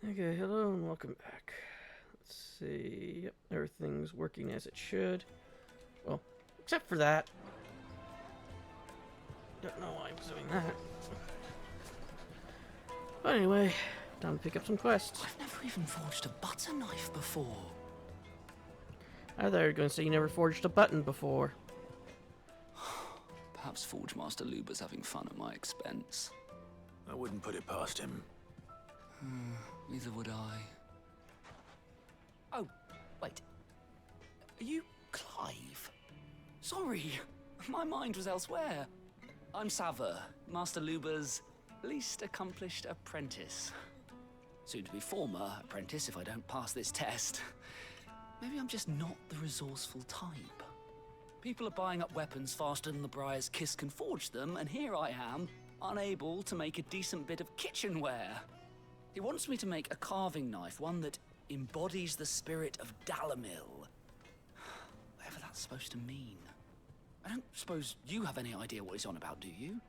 Okay, hello and welcome back. Let's see. Yep, everything's working as it should. Well, except for that. Don't know why I was doing that. But anyway, time to pick up some quests. I've never even forged a butter knife before. I thought you were going to say you never forged a button before. Perhaps Forge Master Luber's having fun at my expense. I wouldn't put it past him. Neither would I. Oh, wait. Are you Clive? Sorry, my mind was elsewhere. I'm Sava, Master Luber's least accomplished apprentice. Soon to be former apprentice if I don't pass this test. Maybe I'm just not the resourceful type. People are buying up weapons faster than the Briar's Kiss can forge them, and here I am, unable to make a decent bit of kitchenware. He wants me to make a carving knife, one that embodies the spirit of Dalamil. Whatever that's supposed to mean. I don't suppose you have any idea what he's on about, do you?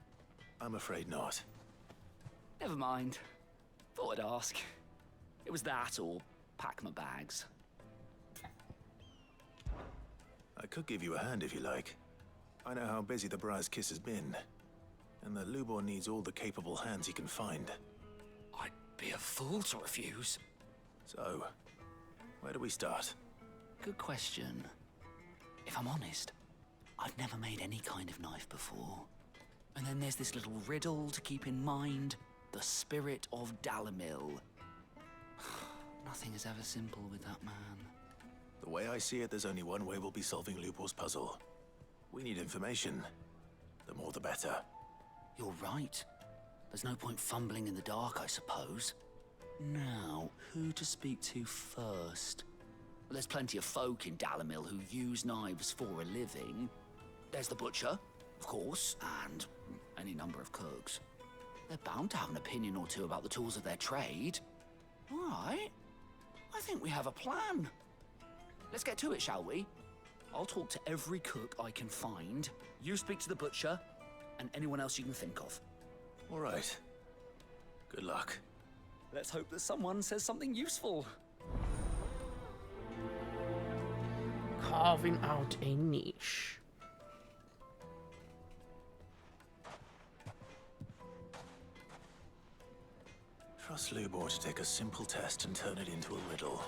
I'm afraid not. Never mind. Thought I'd ask. It was that or pack my bags. I could give you a hand if you like. I know how busy the Briar's Kiss has been, and that Lubor needs all the capable hands he can find. I'd be a fool to refuse. So, where do we start? Good question. If I'm honest, I've never made any kind of knife before. And then there's this little riddle to keep in mind. The spirit of Dalamil. Nothing is ever simple with that man. The way I see it, there's only one way we'll be solving Lubor's puzzle. We need information. The more the better. You're right. There's no point fumbling in the dark, I suppose. Now, who to speak to first? Well, there's plenty of folk in Dalamil who use knives for a living. There's the butcher, of course, and any number of cooks. They're bound to have an opinion or two about the tools of their trade. All right. I think we have a plan. Let's get to it, shall we? I'll talk to every cook I can find. You speak to the butcher, and anyone else you can think of. All right. Good luck. Let's hope that someone says something useful. Carving out a niche. Trust Lubor to take a simple test and turn it into a riddle.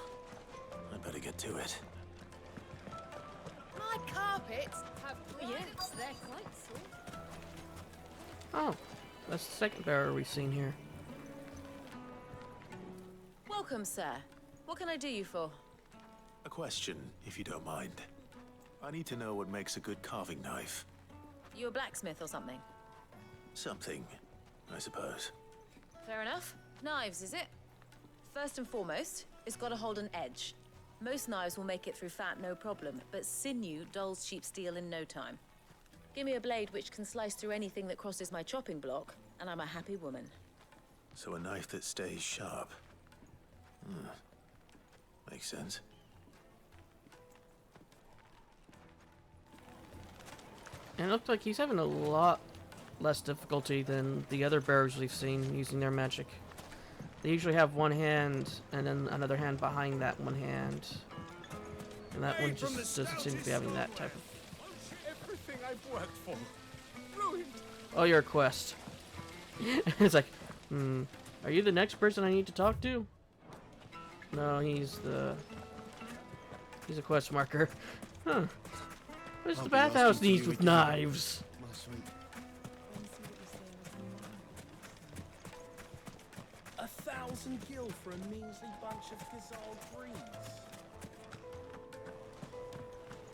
I'd better get to it. My carpets have yes, they're quite soft. Oh, that's the second bearer we've seen here. Welcome, sir. What can I do you for? A question, if you don't mind. I need to know what makes a good carving knife. You a blacksmith or something? Something, I suppose. Fair enough. Knives, is it? First and foremost, it's got to hold an edge. Most knives will make it through fat, no problem, but sinew dulls cheap steel in no time. Give me a blade which can slice through anything that crosses my chopping block, and I'm a happy woman. So a knife that stays sharp. Makes sense. And it looked like he's having a lot less difficulty than the other bearers we've seen using their magic. They usually have one hand and then another hand behind that one hand. And that one just doesn't seem to be having that type of... Everything I've worked for. Ruined. Oh, your quest. It's like, are you the next person I need to talk to? No, he's a quest marker. Huh. What does the bathhouse need with knives? A 1,000 gil for a measly bunch of Gazal breeds.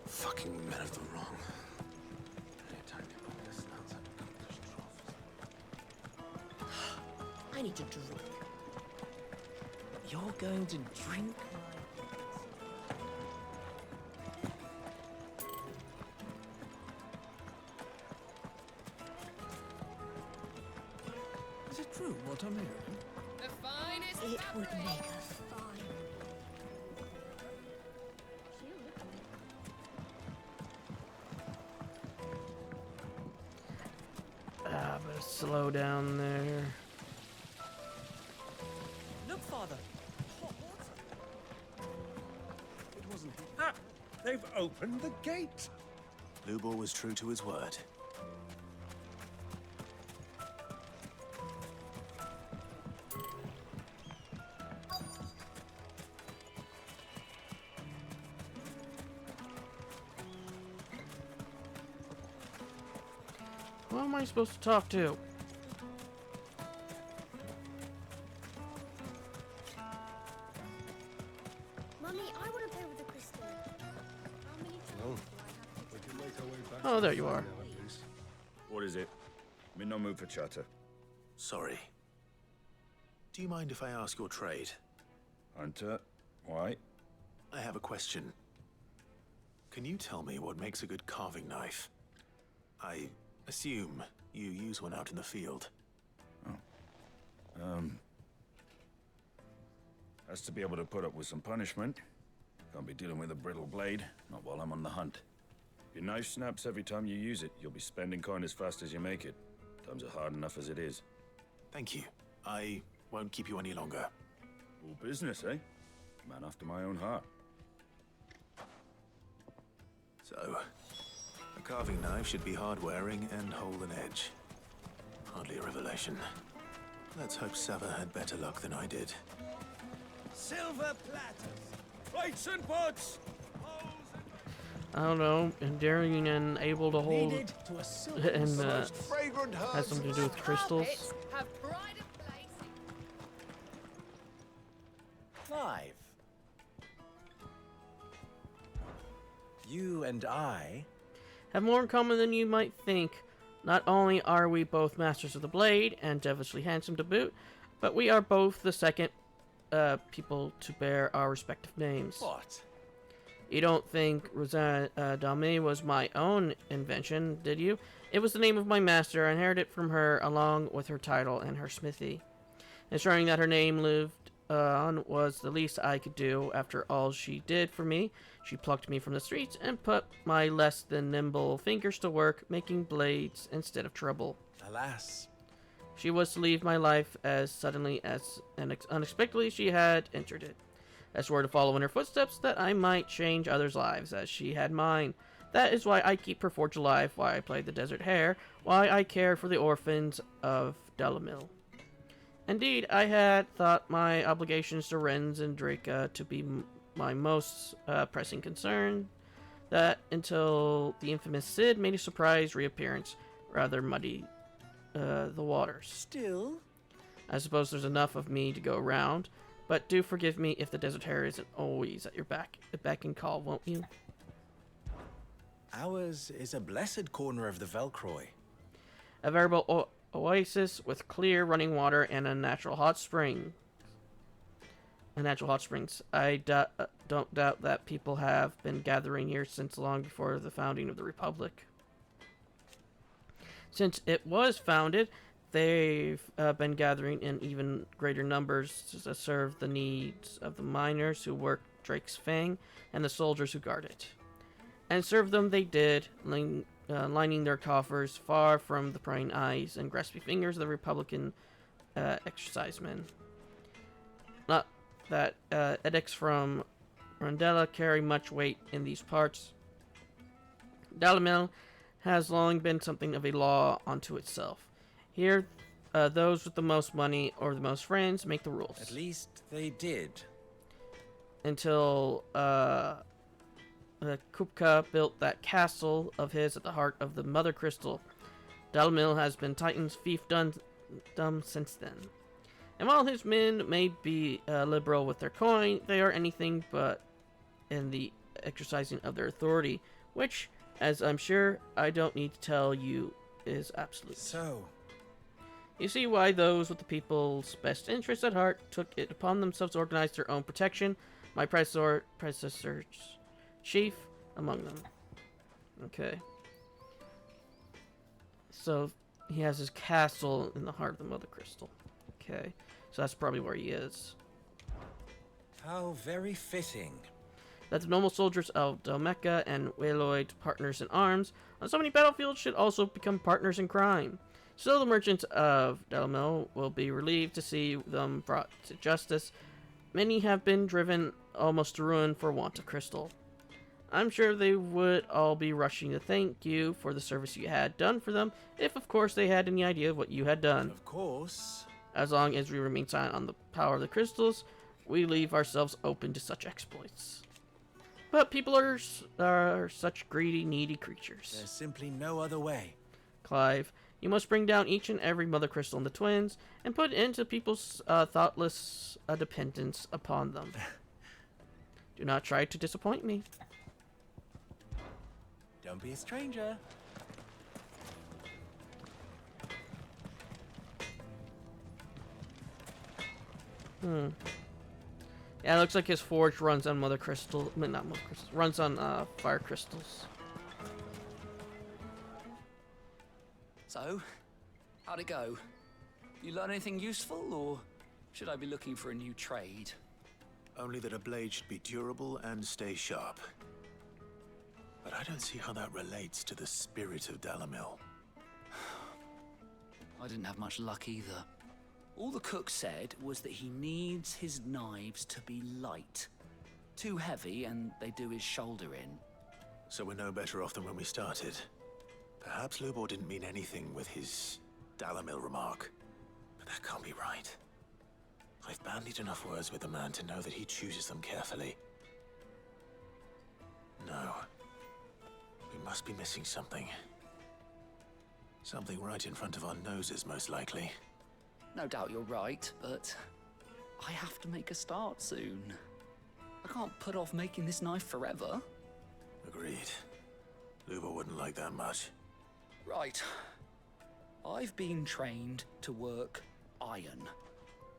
Fucking men of the wrong. I need to drink. You're going to drink my... Is it true what I'm hearing? The finest It would make us fine. Ah, but slow down there. Look, Father. They've opened the gate. Lubor was true to his word. Who am I supposed to talk to? Mummy, I want to play with the crystal. How many times We can make our way back. Oh, there you are. Now, at least. What is it? I'm in no mood for chatter. Sorry. Do you mind if I ask your trade? Hunter, why? I have a question. Can you tell me what makes a good carving knife? I assume you use one out in the field. Has to be able to put up with some punishment. Can't be dealing with a brittle blade, not while I'm on the hunt. If your knife snaps every time you use it, you'll be spending coin as fast as you make it. Times are hard enough as it is. Thank you. I won't keep you any longer. All business, eh? Man after my own heart. So, a carving knife should be hard-wearing and hold an edge. Hardly a revelation. Let's hope Sava had better luck than I did. Silver platters. Plates and pots! I don't know, endearing and able to hold, Needed to a silver and fragrant has herbs. something to do with crystals. Carpets have pride of place. Clive. You and I. Have more in common than you might think. Not only are we both masters of the blade and devilishly handsome to boot, but we are both the second people to bear our respective names. What? You don't think Rosanna Dalme was my own invention, did you? It was the name of my master. I inherited it from her along with her title and her smithy. Ensuring that her name lived on was the least I could do. After all she did for me, she plucked me from the streets and put my less than nimble fingers to work, making blades instead of trouble. Alas. She was to leave my life as suddenly as and unexpectedly she had entered it. I swore to follow in her footsteps that I might change others' lives as she had mine. That is why I keep her forge alive, why I play the desert hare, why I care for the orphans of Delamil. Indeed, I had thought my obligations to Renz and Draca to be my most pressing concern, that until the infamous Cid made a surprise reappearance, rather muddy the waters. Still? I suppose there's enough of me to go around, but do forgive me if the desert hare isn't always at your beck and call, won't you? Ours is a blessed corner of the Velcroy. A veritable oasis with clear running water and a natural hot springs. I don't doubt that people have been gathering here since long before the founding of the Republic. Since it was founded, they've been gathering in even greater numbers to serve the needs of the miners who work Drake's Fang and the soldiers who guard it. And serve them they did, lining their coffers far from the prying eyes and graspy fingers of the Republican exercisemen. Not that edicts from Rondella carry much weight in these parts. Dalamil has long been something of a law unto itself. Here, those with the most money or the most friends make the rules. At least they did. Until Kupka built that castle of his at the heart of the Mother Crystal. Dalamil has been Titan's fiefdom since then. And while his men may be liberal with their coin, they are anything but in the exercising of their authority, which, as I'm sure I don't need to tell you, is absolute. So, You see why those with the people's best interests at heart took it upon themselves to organize their own protection, my predecessor's chief among them. Okay. So, he has his castle in the heart of the Mother Crystal. Okay. So that's probably where he is. how very fitting. That the noble soldiers of Delmeca and Waloid, partners in arms, on so many battlefields should also become partners in crime. Still, the merchants of Delamil will be relieved to see them brought to justice. Many have been driven almost to ruin for want of crystal. I'm sure they would all be rushing to thank you for the service you had done for them, if of course they had any idea of what you had done. Of course. As long as we remain silent on the power of the crystals, we leave ourselves open to such exploits. But people are such greedy, needy creatures. There's simply no other way. Clive, you must bring down each and every mother crystal in the twins and put an end to people's thoughtless dependence upon them. Do not try to disappoint me. Don't be a stranger. Yeah, it looks like his forge runs on mother crystal. I mean, not mother crystals. Runs on fire crystals. So, how'd it go? You learn anything useful, or should I be looking for a new trade? Only that a blade should be durable and stay sharp. But I don't see how that relates to the spirit of Dalamil. I didn't have much luck either. All the cook said was that he needs his knives to be light. Too heavy and they do his shoulder in. So we're no better off than when we started. Perhaps Lubor didn't mean anything with his Dalamil remark. But that can't be right. I've bandied enough words with the man to know that he chooses them carefully. No. We must be missing something. Something right in front of our noses, most likely. No doubt you're right, but I have to make a start soon. I can't put off making this knife forever. Agreed. Lubor wouldn't like that much. Right. I've been trained to work iron.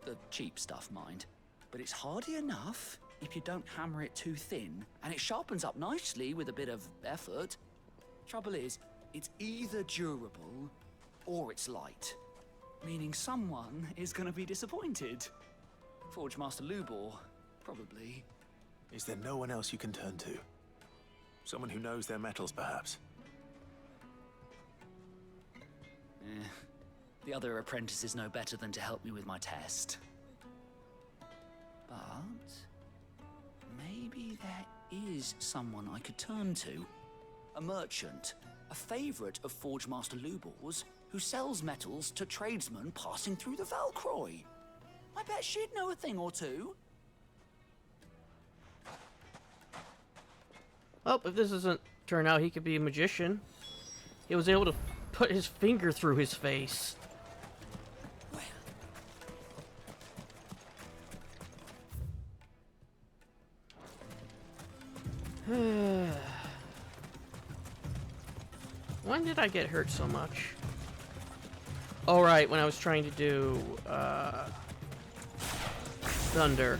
The cheap stuff, mind. But it's hardy enough if you don't hammer it too thin, and it sharpens up nicely with a bit of effort. Trouble is, it's either durable or it's light. Meaning someone is gonna be disappointed. Forge Master Lubor, probably. Is there no one else you can turn to? Someone who knows their metals, perhaps? The other apprentices know better than to help me with my test. But maybe there is someone I could turn to. A merchant, a favorite of Forge Master Lubor's, who sells metals to tradesmen passing through the Valcroy. I bet she'd know a thing or two. Well, if this doesn't turn out he could be a magician, he was able to put his finger through his face. When did I get hurt so much? Oh, right, when I was trying to do Thunder.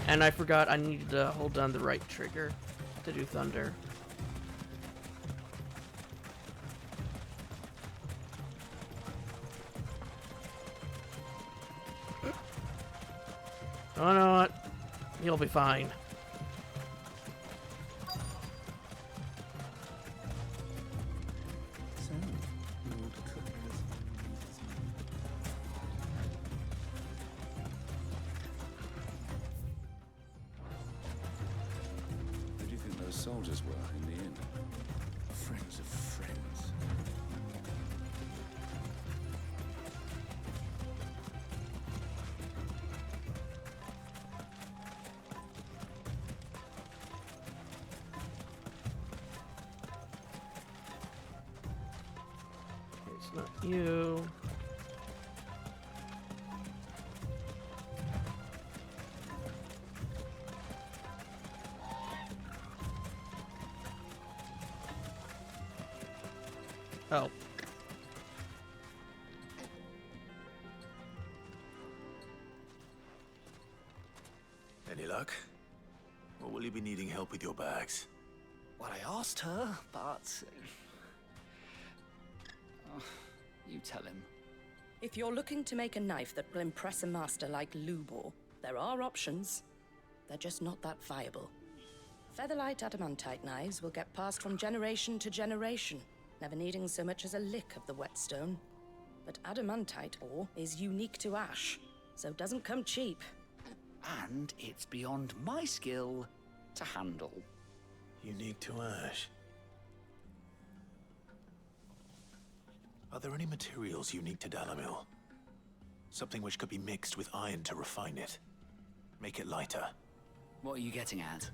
And I forgot I needed to hold down the right trigger to do Thunder. Oh, you know what? You'll be fine. Who do you think those soldiers were in the inn? Friends of friends. It's not you. Oh. Any luck? Or will you be needing help with your bags? Well, I asked her, but... you tell him. If you're looking to make a knife that will impress a master like Lubor, there are options. They're just not that viable. Featherlight adamantite knives will get passed from generation to generation, never needing so much as a lick of the whetstone. But adamantite ore is unique to ash, so it doesn't come cheap. And it's beyond my skill to handle. Unique to Ash. Are there any materials unique to Dalamil? Something which could be mixed with iron to refine it. Make it lighter. What are you getting at?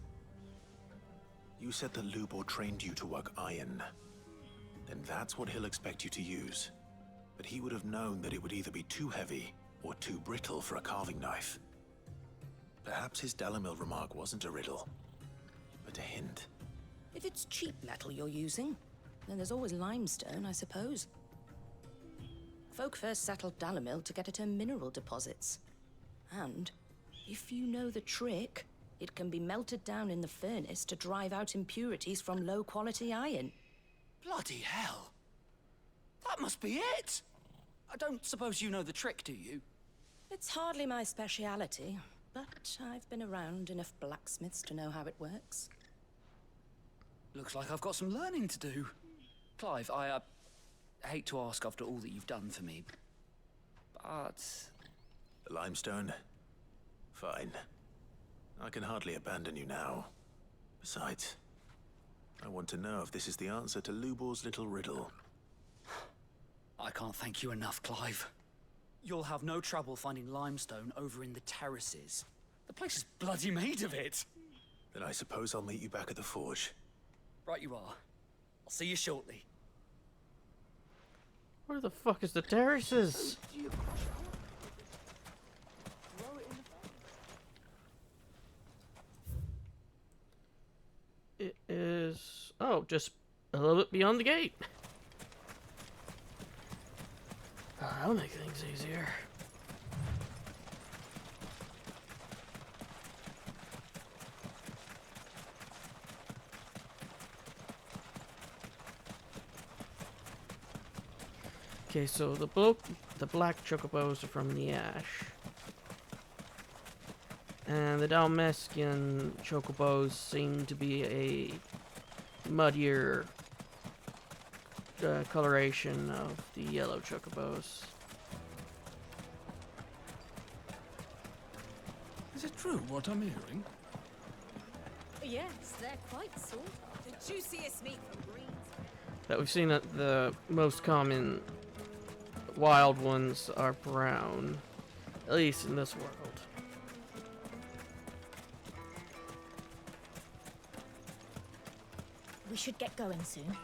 You said that Lubor trained you to work iron. Then that's what he'll expect you to use. But he would have known that it would either be too heavy or too brittle for a carving knife. Perhaps his Dalamil remark wasn't a riddle, but a hint. If it's cheap metal you're using, then there's always limestone, I suppose. Folk first settled Dalamil to get at her mineral deposits. And, if you know the trick, it can be melted down in the furnace to drive out impurities from low-quality iron. Bloody hell! That must be it! I don't suppose you know the trick, do you? It's hardly my speciality, but I've been around enough blacksmiths to know how it works. Looks like I've got some learning to do. Clive, I hate to ask after all that you've done for me, but... The limestone? Fine. I can hardly abandon you now. Besides, I want to know if this is the answer to Lubor's little riddle. I can't thank you enough, Clive. You'll have no trouble finding limestone over in the terraces. The place is bloody made of it. Then I suppose I'll meet you back at the forge. Right you are. I'll see you shortly. Where the fuck is the terraces? It is... Oh, just a little bit beyond the gate. That'll make things easier. Okay, so the black chocobos are from the ash. And the Dalmatian chocobos seem to be a muddier coloration of the yellow chocobos. Is it true what I'm hearing? Yes, they're quite sort of. The juiciest meat from greens. That we've seen that the most common wild ones are brown, at least in this world. We should get going soon.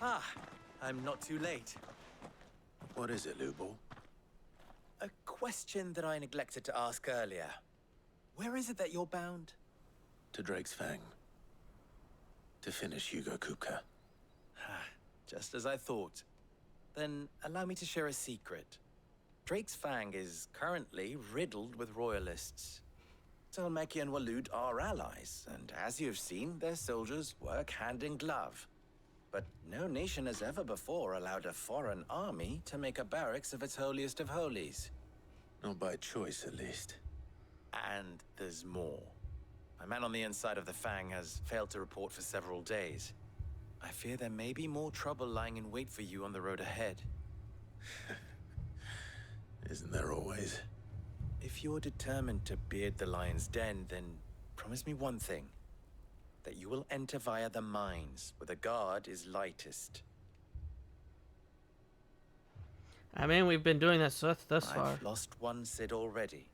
Ah, I'm not too late. What is it, Lubor? A question that I neglected to ask earlier. Where is it that you're bound? To Drake's Fang. To finish Hugo Kupka. Just as I thought. Then allow me to share a secret. Drake's Fang is currently riddled with royalists. Dhalmekia and Waloed are allies, and as you've seen, their soldiers work hand in glove. But no nation has ever before allowed a foreign army to make a barracks of its holiest of holies. Not by choice, at least. And there's more. My man on the inside of the Fang has failed to report for several days. I fear there may be more trouble lying in wait for you on the road ahead. Isn't there always? If you're determined to beard the lion's den, then promise me one thing. That you will enter via the mines, where the guard is lightest. I mean, we've been doing this thus far. I've lost one Cid already.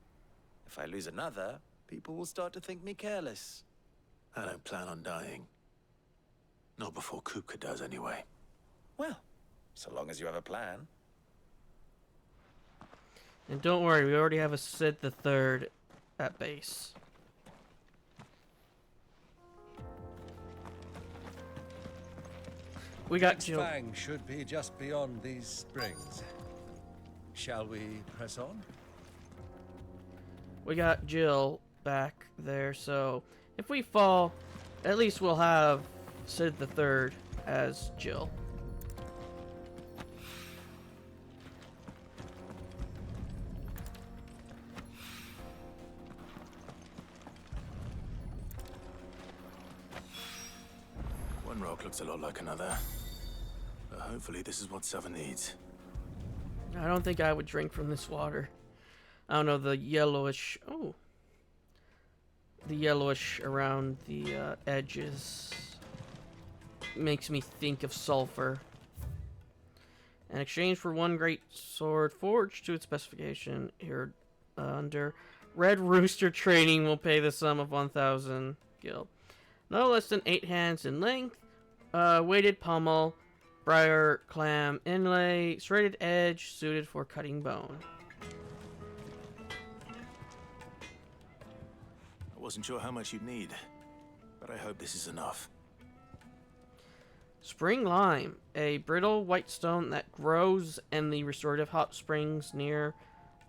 If I lose another, people will start to think me careless. I don't plan on dying. Not before Kupka does, anyway. Well, so long as you have a plan. And don't worry, we already have a Sid the Third at base. We got Drake's Jill. Fang should be just beyond these springs. Shall we press on? We got Jill back there, so if we fall, at least we'll have Sid the Third as Jill. One rock looks a lot like another. But hopefully this is what Sava needs. I don't think I would drink from this water. I don't know, the yellowish... Oh. the yellowish around the edges makes me think of sulfur. In exchange for one great sword forged to its specification here under Red Rooster Trading will pay the sum of 1,000 gil. No less than 8 hands in length, weighted pommel, briar clam inlay, serrated edge, suited for cutting bone. I wasn't sure how much you'd need, but I hope this is enough. Spring lime, a brittle white stone that grows in the restorative hot springs near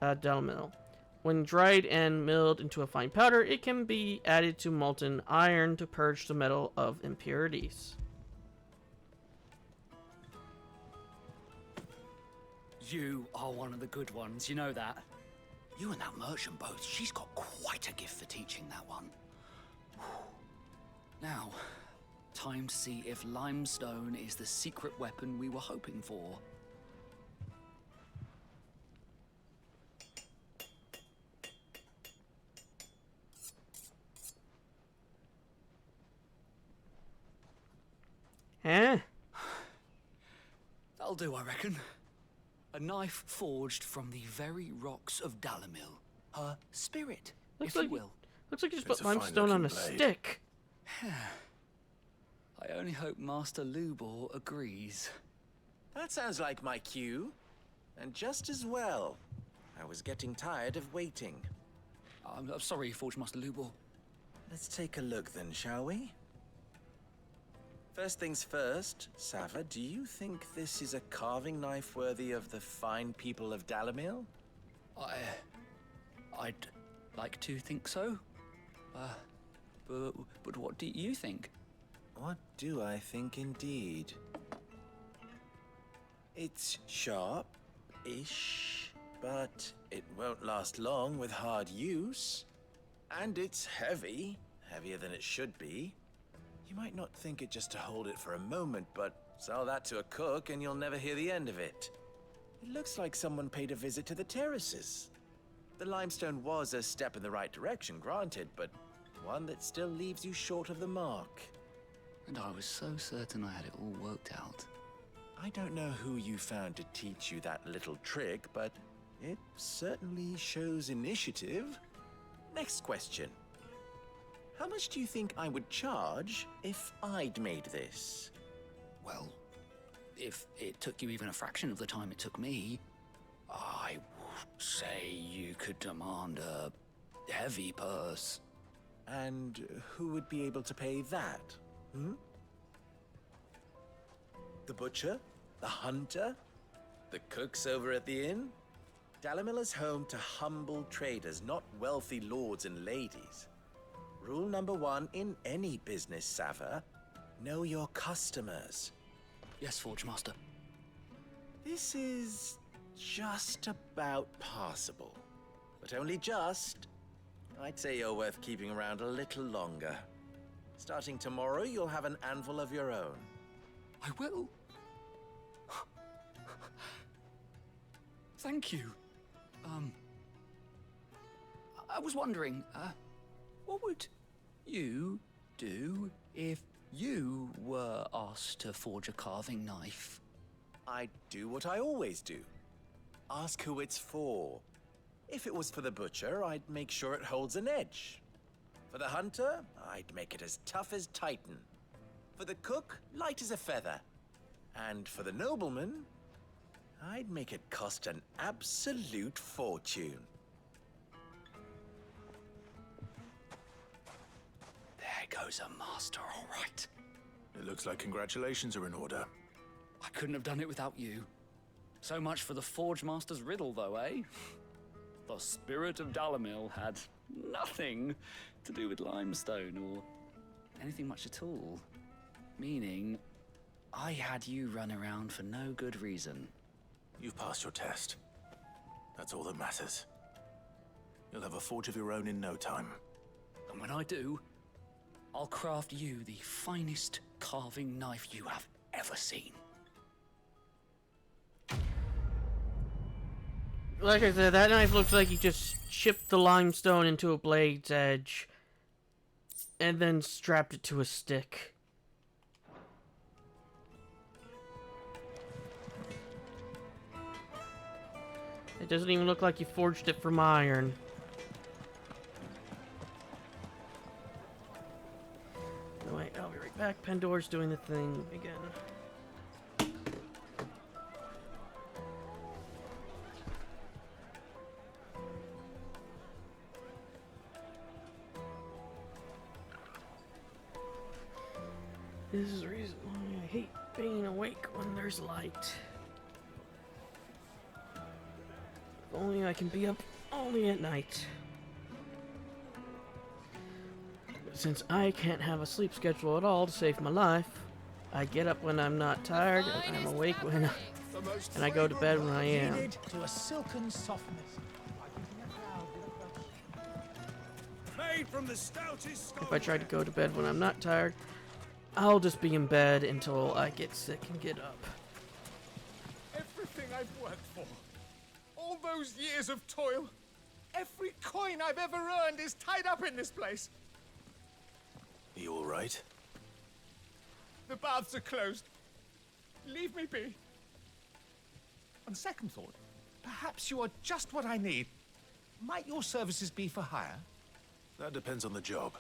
Delmill. When dried and milled into a fine powder, it can be added to molten iron to purge the metal of impurities. You are one of the good ones, you know that. You and that merchant both, she's got quite a gift for teaching that one. Now, time to see if limestone is the secret weapon we were hoping for. Huh? That'll do, I reckon. A knife forged from the very rocks of Dalimil. Her spirit, Looks if like you will. Looks like you just It's put a limestone on a fine-looking blade. stick. I only hope Master Lubor agrees. That sounds like my cue. And just as well. I was getting tired of waiting. I'm sorry, Forge Master Lubor. Let's take a look then, shall we? First things first, Sava, do you think this is a carving knife worthy of the fine people of Dalimil? I'd like to think so. But what do you think? What do I think indeed? It's sharp-ish, but it won't last long with hard use. And it's heavy, heavier than it should be. You might not think it just to hold it for a moment, but sell that to a cook and you'll never hear the end of it. It looks like someone paid a visit to the terraces. The limestone was a step in the right direction, granted, but one that still leaves you short of the mark. And I was so certain I had it all worked out. I don't know who you found to teach you that little trick, but it certainly shows initiative. Next question. How much do you think I would charge if I'd made this? Well, if it took you even a fraction of the time it took me, I would say you could demand a heavy purse. And who would be able to pay that? The butcher? The hunter? The cooks over at the inn? Dalimil is home to humble traders, not wealthy lords and ladies. Rule number 1 in any business, Sava, know your customers. Yes, Forge Master. This is just about passable. But only just. I'd say you're worth keeping around a little longer. Starting tomorrow, you'll have an anvil of your own. I will. Thank you. I was wondering, what would you do if you were asked to forge a carving knife? I'd do what I always do. Ask who it's for. If it was for the butcher, I'd make sure it holds an edge. For the hunter, I'd make it as tough as Titan. For the cook, light as a feather. And for the nobleman, I'd make it cost an absolute fortune. There goes a master, all right. It looks like congratulations are in order. I couldn't have done it without you. So much for the Forge Master's riddle, though, eh? The spirit of Dalimil had nothing to do with limestone or anything much at all. Meaning, I had you run around for no good reason. You've passed your test. That's all that matters. You'll have a forge of your own in no time. And when I do, I'll craft you the finest carving knife you have ever seen. Like I said, that knife looks like you just chipped the limestone into a blade's edge and then strapped it to a stick. It doesn't even look like you forged it from iron. No, wait, I'll be right back. Pandora's doing the thing again. This is the reason why I hate being awake when there's light. If only I can be up only at night. But since I can't have a sleep schedule at all to save my life, I get up when I'm not tired and I'm awake when and I go to bed when I am. To a silken softness. Made from the stoutest If I try to go to bed when I'm not tired, I'll just be in bed until I get sick and get up. Everything I've worked for, all those years of toil, every coin I've ever earned is tied up in this place. You all right? The baths are closed. Leave me be. On second thought, perhaps you are just what I need. Might your services be for hire? That depends on the job.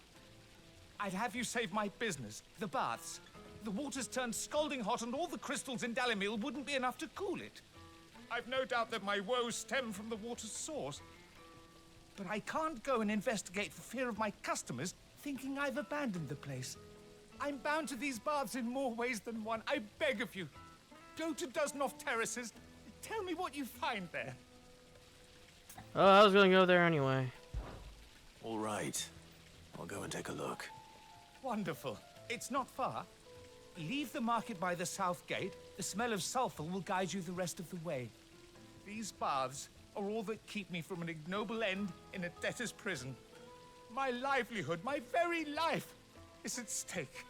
I'd have you save my business, the baths. The water's turned scalding hot and all the crystals in Dalimil wouldn't be enough to cool it. I've no doubt that my woes stem from the water's source. But I can't go and investigate for fear of my customers thinking I've abandoned the place. I'm bound to these baths in more ways than one. I beg of you. Go to Dusnoff Terraces. Tell me what you find there. Oh, I was gonna go there anyway. All right. I'll go and take a look. Wonderful. It's not far. Leave the market by the south gate. The smell of sulfur will guide you the rest of the way. These baths are all that keep me from an ignoble end in a debtor's prison. My livelihood, my very life, is at stake.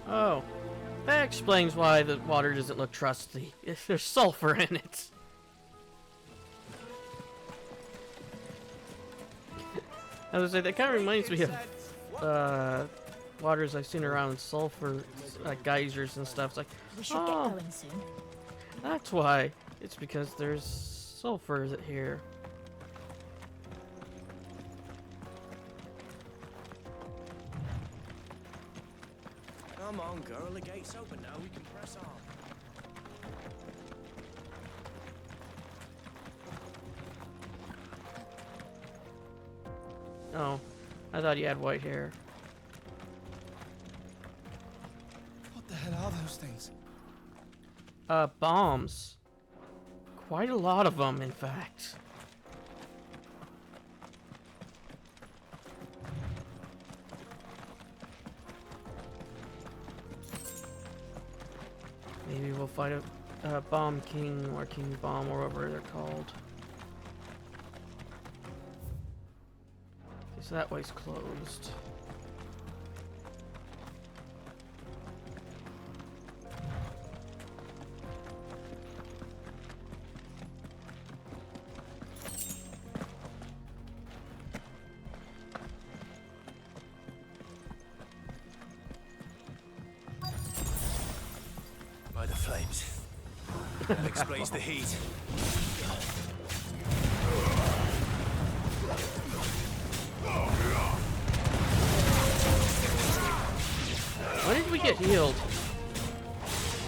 Oh, that explains why the water doesn't look trusty. There's sulfur in it. I was gonna say, that kind of reminds me of waters I've seen around sulfur, like geysers and stuff. It's like, We should get going soon. that's why. It's because there's sulfur here. Come on, girl. The gate's open now. We can press on. Oh, I thought you had white hair. What the hell are those things? Bombs. Quite a lot of them, in fact. Maybe we'll fight a Bomb King or King Bomb or whatever they're called. Okay, so that way's closed. By the flames. That explains the heat. When did we get healed?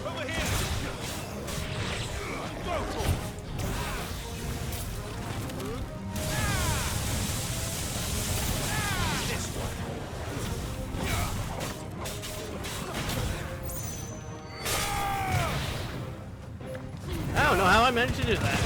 Over here! I don't know how I managed to do that.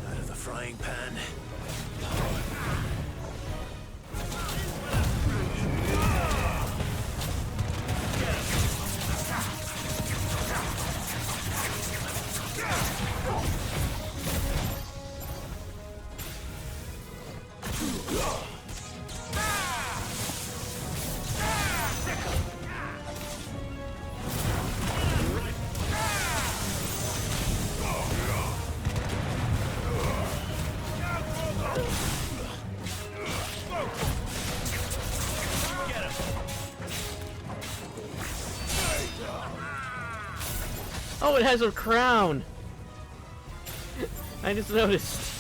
Out of the frying pan. Oh, it has a crown! I just noticed.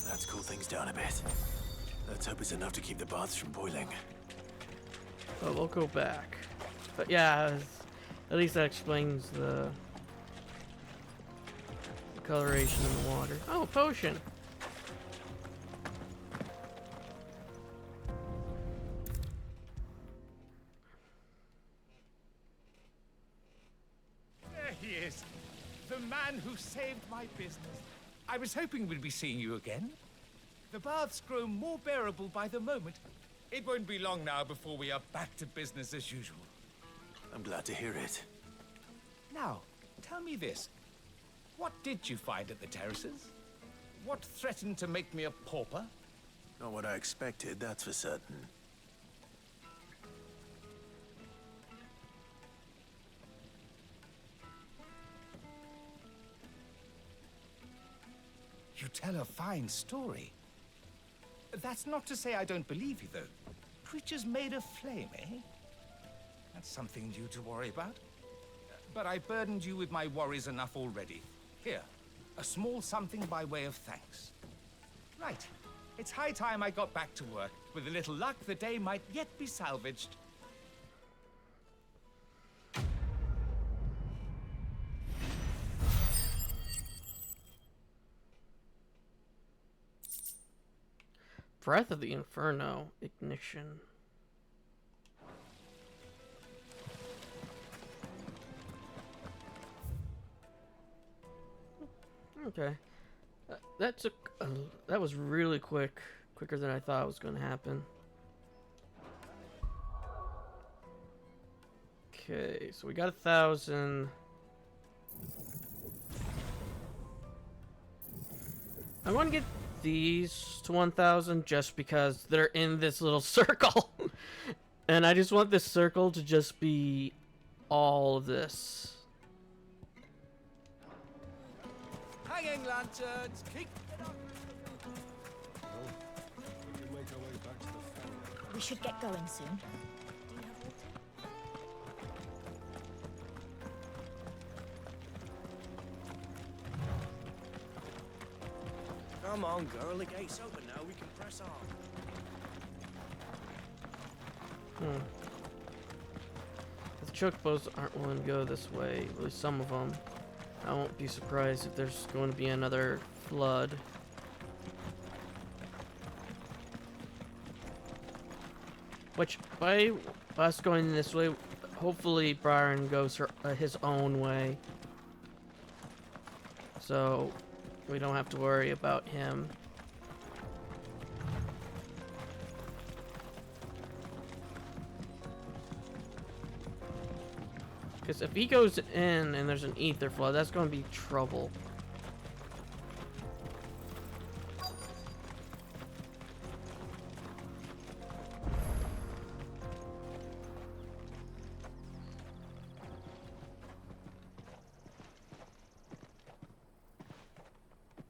Let's cool things down a bit. Let's hope it's enough to keep the baths from boiling. But we'll go back. But yeah, at least that explains the coloration in the water. Oh, potion. There he is. The man who saved my business. I was hoping we'd be seeing you again. The baths grow more bearable by the moment. It won't be long now before we are back to business as usual. I'm glad to hear it. Now, tell me this. What did you find at the terraces? What threatened to make me a pauper? Not what I expected, that's for certain. You tell a fine story. That's not to say I don't believe you, though. Creatures made of flame, eh? That's something new to worry about. But I burdened you with my worries enough already. Here, a small something by way of thanks. Right. It's high time I got back to work. With a little luck, the day might yet be salvaged. Breath of the Inferno ignition. Okay, that took that was really quicker than I thought was going to happen. Okay, so we got 1,000. I want to get these to 1,000 just because they're in this little circle. And I just want this circle to just be all of this. Hanging lanterns, keep it up. We should get going soon. Come on, girl, the gate's open now, we can press on. The chocobos aren't willing to go this way, at least some of them. I won't be surprised if there's going to be another flood. Which, by us going this way, hopefully Byron goes his own way. So we don't have to worry about him. Because if he goes in and there's an ether flood, that's going to be trouble.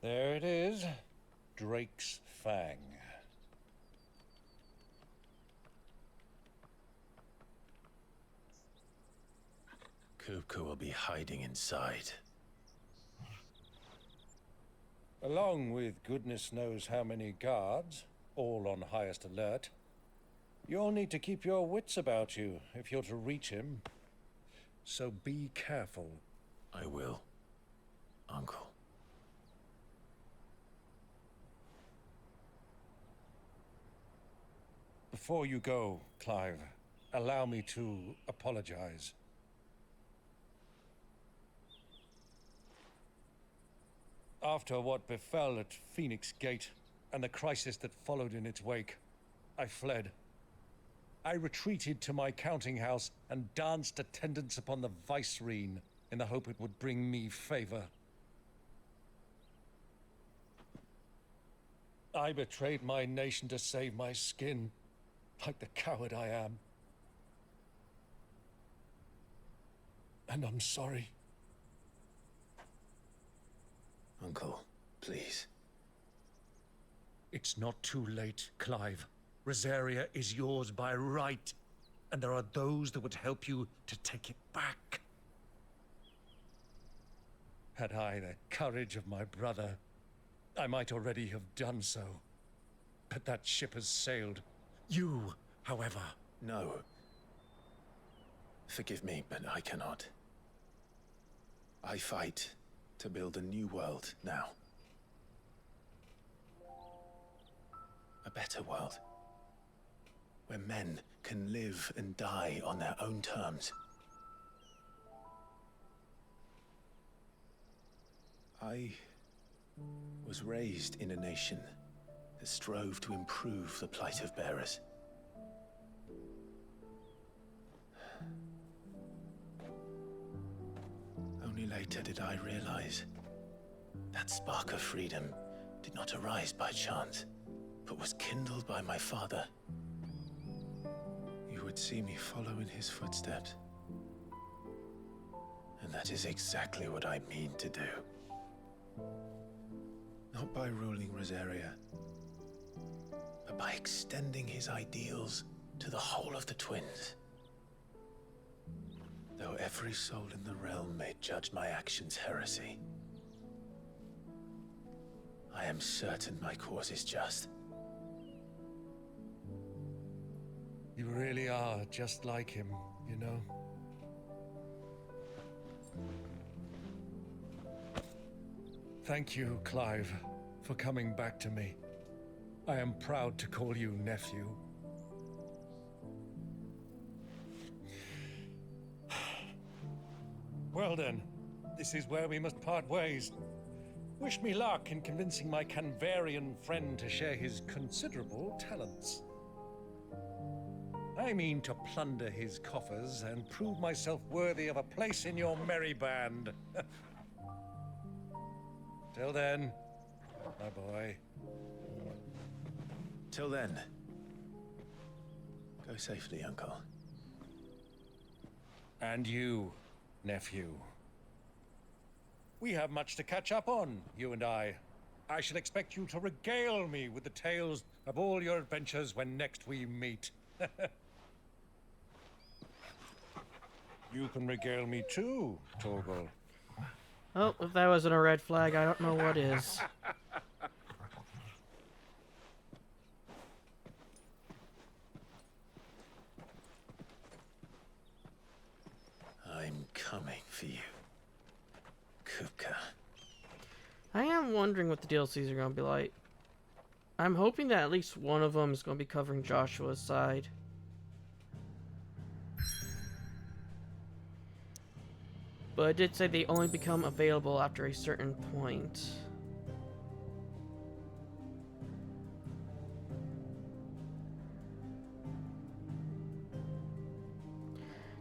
There it is. Drake's Fang. Kupka will be hiding inside. Along with goodness knows how many guards, all on highest alert. You'll need to keep your wits about you if you're to reach him. So be careful. I will, Uncle. Before you go, Clive, allow me to apologize. After what befell at Phoenix Gate and the crisis that followed in its wake, I fled. I retreated to my counting house and danced attendance upon the vicereine in the hope it would bring me favor. I betrayed my nation to save my skin, like the coward I am. And I'm sorry. Uncle, please. It's not too late, Clive. Rosaria is yours by right, and there are those that would help you to take it back. Had I the courage of my brother, I might already have done so. But that ship has sailed. You, however... No. Forgive me, but I cannot. I fight to build a new world now. A better world. Where men can live and die on their own terms. I was raised in a nation that strove to improve the plight of bearers. Only later did I realize that spark of freedom did not arise by chance, but was kindled by my father. You would see me follow in his footsteps. And that is exactly what I mean to do. Not by ruling Rosaria, but by extending his ideals to the whole of the twins. Though every soul in the realm may judge my actions heresy, I am certain my cause is just. You really are just like him, you know? Thank you, Clive, for coming back to me. I am proud to call you nephew. Well then, this is where we must part ways. Wish me luck in convincing my Canvarian friend to share his considerable talents. I mean to plunder his coffers and prove myself worthy of a place in your merry band. Till then, my boy. Till then, go safely, Uncle. And you, nephew. We have much to catch up on, you and I. I shall expect you to regale me with the tales of all your adventures when next we meet. You can regale me too, Torgal. Oh, if that wasn't a red flag, I don't know what is. I'm coming for you, Kupka. I am wondering what the DLCs are going to be like. I'm hoping that at least one of them is going to be covering Joshua's side. But I did say they only become available after a certain point.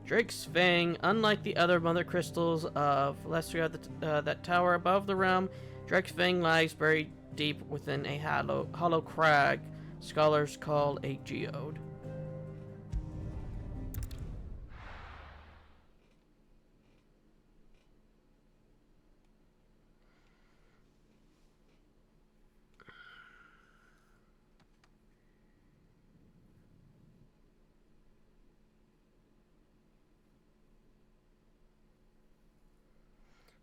Drake's Fang, unlike the other mother crystals of Lestria that tower above the realm, Drake's Fang lies buried deep within a hollow crag scholars call a geode.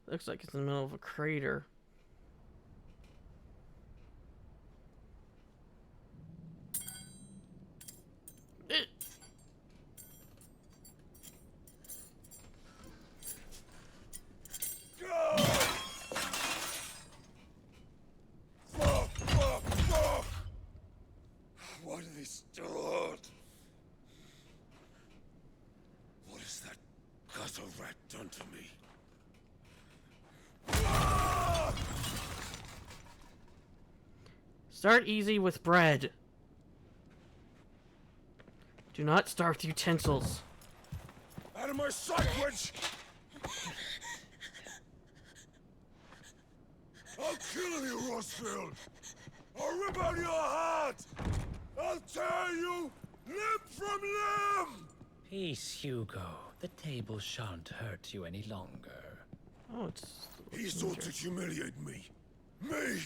Looks like it's in the middle of a crater. What are they stored? What has that gutter rat done to me? Start easy with bread. Do not start with utensils. Out of my sight, wench! I'll kill you, Rosfield! I'll rip out your heart! I'll tear you limb from limb! Peace, Hugo. The table shan't hurt you any longer. Oh, it's... He sought to humiliate me. Me!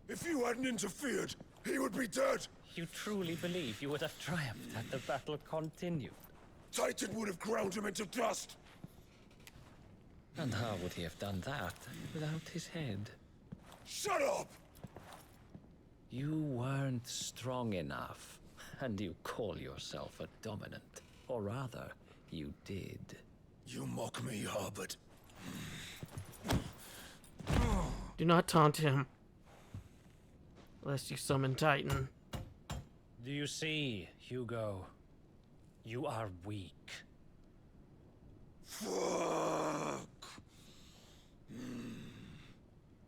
If you hadn't interfered, he would be dead! You truly believe you would have triumphed had the battle continued? Titan would have ground him into dust! And how would he have done that without his head? Shut up! You weren't strong enough, and you call yourself a dominant. Or rather, you did. You mock me, Harbert. Do not taunt him. Lest you summon Titan. Do you see, Hugo? You are weak. Fuck!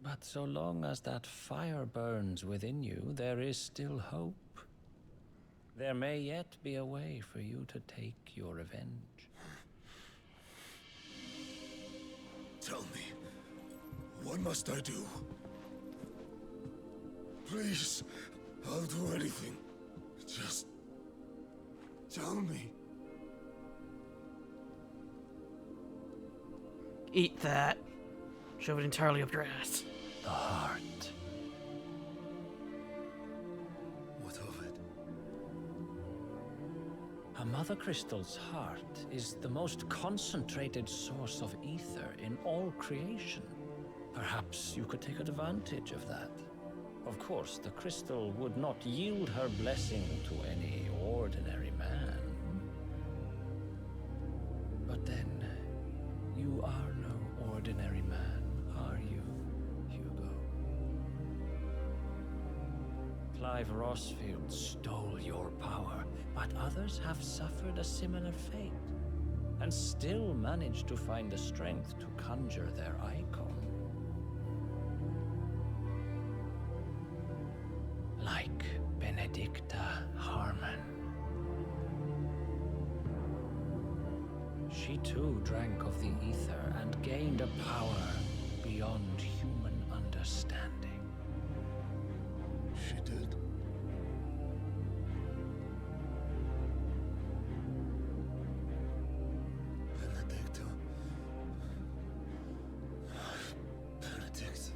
But so long as that fire burns within you, there is still hope. There may yet be a way for you to take your revenge. Tell me, what must I do? Please, I'll do anything. Just tell me. Eat that. Shove it entirely up your ass. The heart. What of it? A Mother Crystal's heart is the most concentrated source of ether in all creation. Perhaps you could take advantage of that. Of course, the crystal would not yield her blessing to any ordinary man. But then, you are no ordinary man, are you, Hugo? Clive Rosfield stole your power, but others have suffered a similar fate, and still managed to find the strength to conjure their icon. Like Benedicta Harmon. She too drank of the ether and gained a power beyond human understanding. She did. Benedicta. Benedict.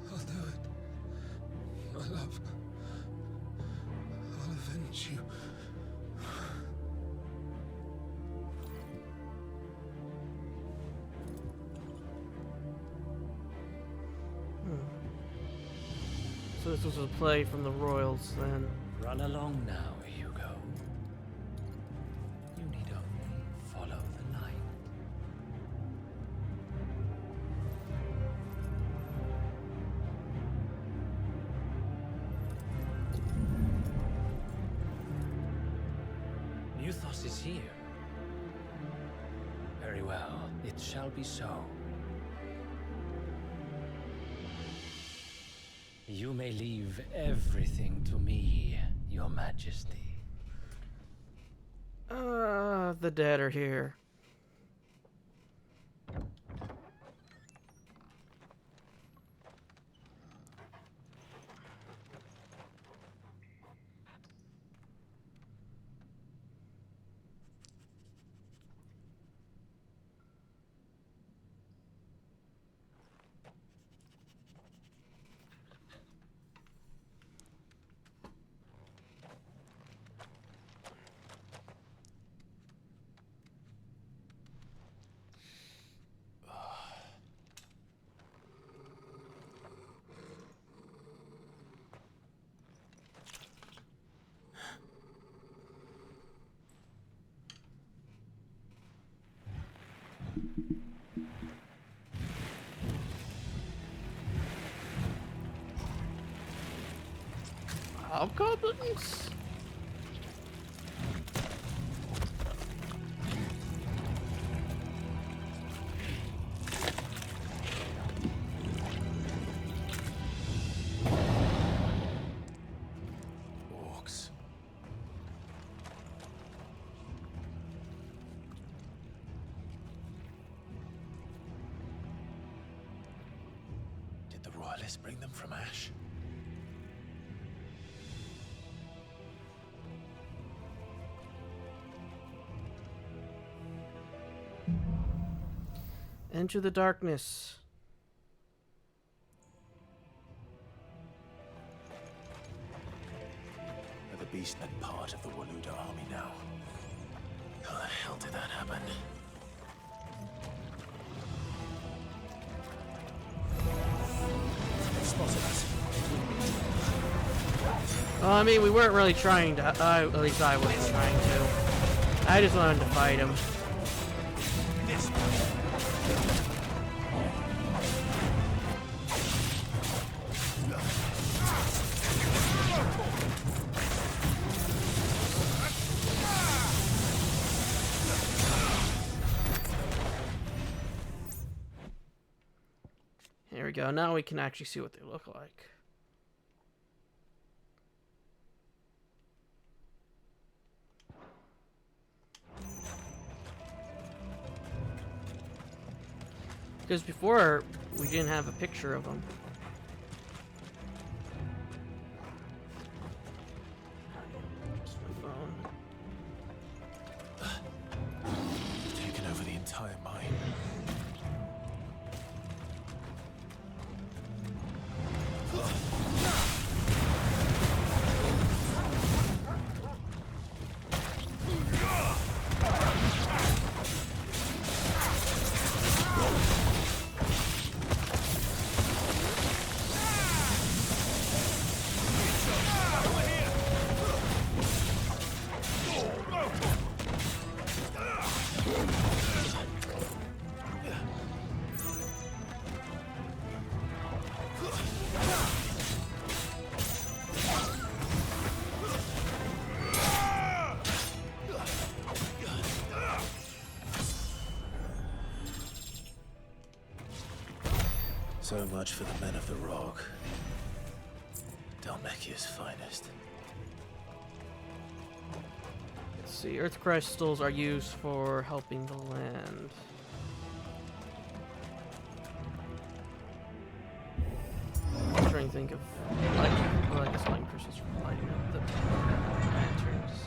I'll do it. My love. I'll avenge you. So this was a play from the Royals then. Run along now, Hugo. You need only follow the light. Muthos is here. Very well, it shall be so. You may leave everything to me, Your Majesty. The dead are here. Hobgoblins? Did the Royalists bring them from Ash? Into the darkness. Are the Beastmen part of the Waluda army now? How the hell did that happen? They spotted us. Well, I mean, we weren't really trying to. At least I wasn't trying to. I just wanted to fight him. This Here we go. Now we can actually see what they look like. Because before, we didn't have a picture of them. taken over the entire mine. So much for the men of the Rock. Dhalmekia's finest. Let's see. Earth crystals are used for helping the land. I'm trying to think of well, I guess lighting crystals for lighting up the lanterns.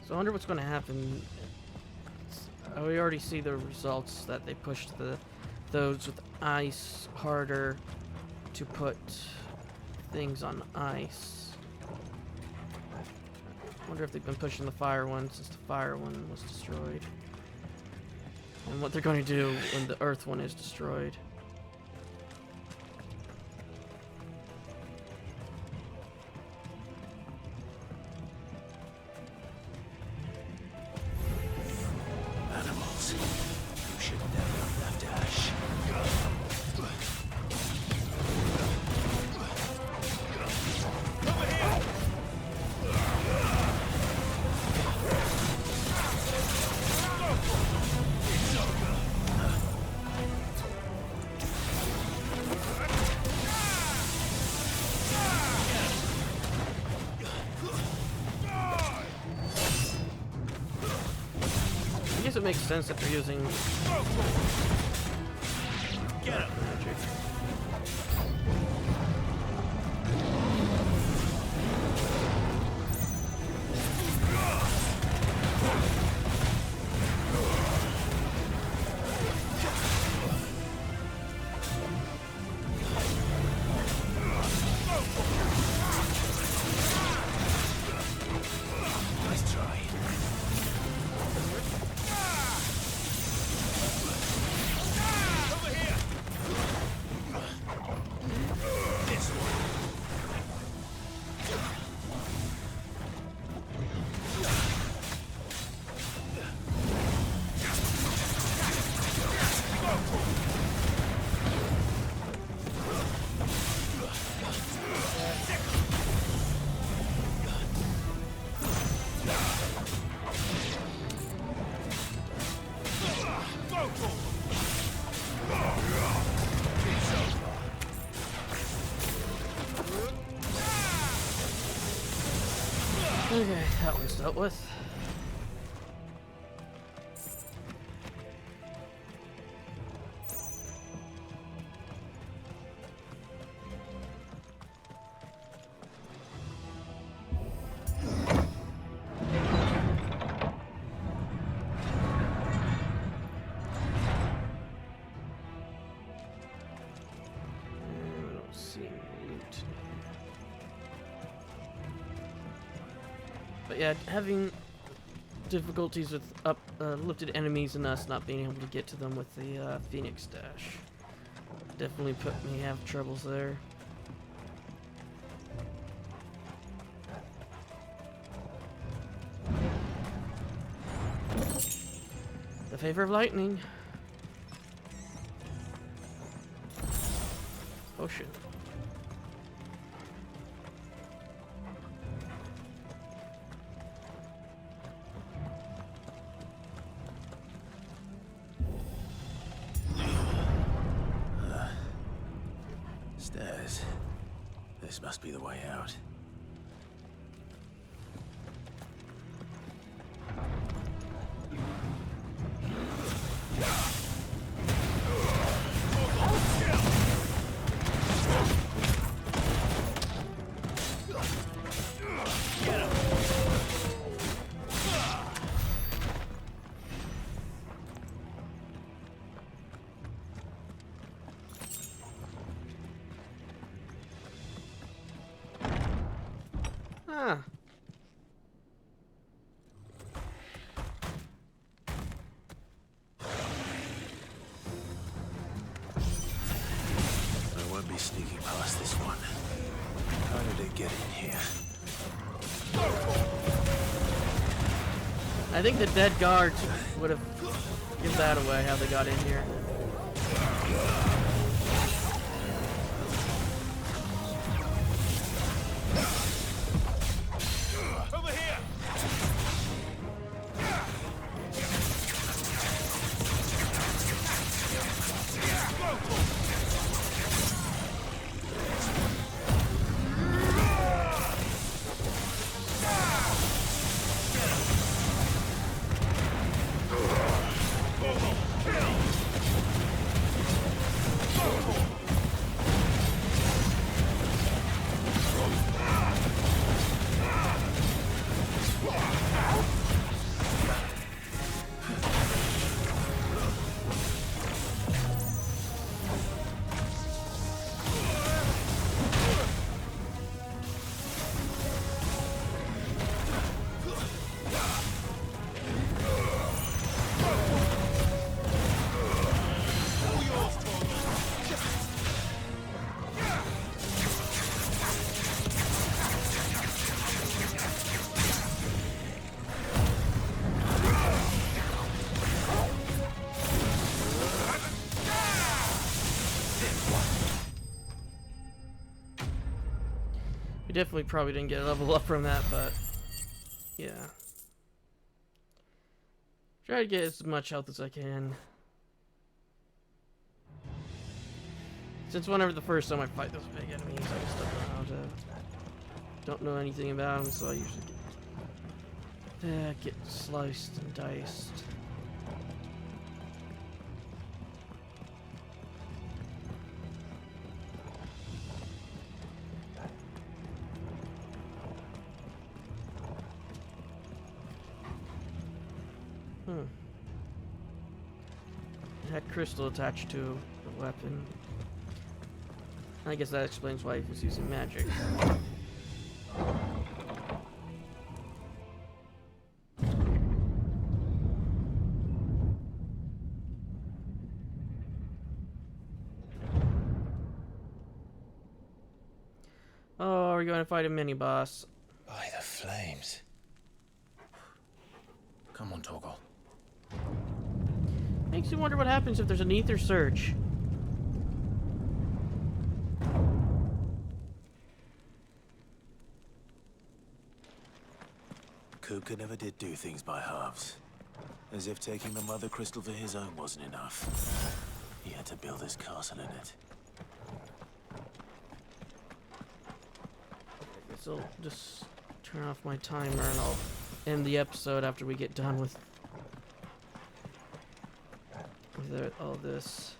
So I wonder what's going to happen. We already see the results that they pushed those with ice harder to put things on ice. I wonder if they've been pushing the fire one since the fire one was destroyed. And what they're going to do when the earth one is destroyed. Animals. You should never have left Ash. I guess it makes sense that they're using Get him. magic. Okay, that one's dealt with. I don't see any loot. But yeah, having difficulties with lifted enemies and us not being able to get to them with the Phoenix Dash definitely put me have troubles there. The favor of lightning. Potion. Stairs. This must be the way out. Ah. I won't be sneaking past this one. How did it get in here? I think the dead guards would have given that away, how they got in here. Over here! We definitely probably didn't get a level up from that, but yeah. Try to get as much health as I can. Since whenever the first time I fight those big enemies, I just don't know how to. Don't know anything about them, so I usually get sliced and diced. It had crystal attached to the weapon. I guess that explains why he was using magic. Oh, we're going to fight a mini-boss. By the flames. Come on, Torgal. Makes you wonder what happens if there's an ether surge. Kupka never did do things by halves. As if taking the Mother Crystal for his own wasn't enough. He had to build his castle in it. I guess I'll just turn off my timer and I'll end the episode after we get done with all this.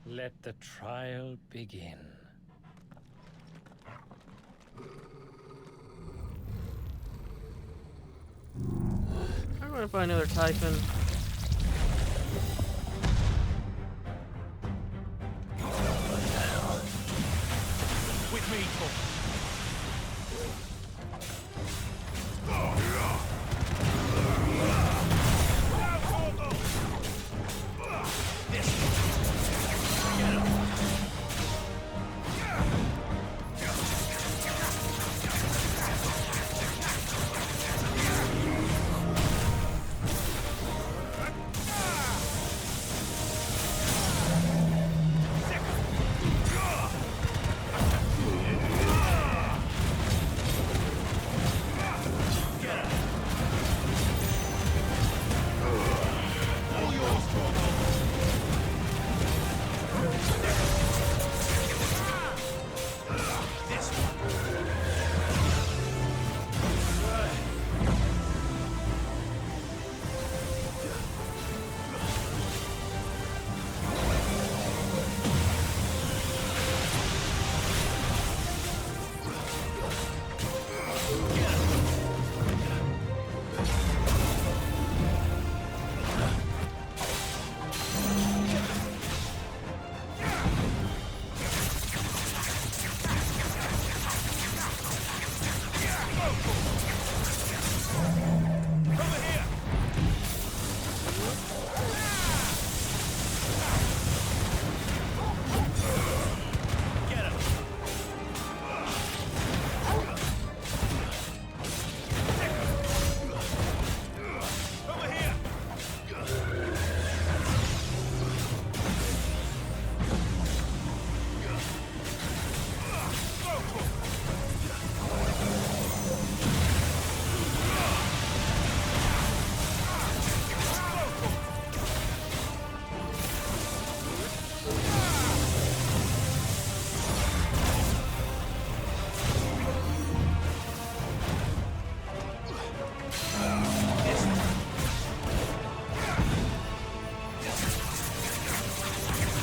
Let the trial begin. I'm gonna find another Typhon. With me, Thor.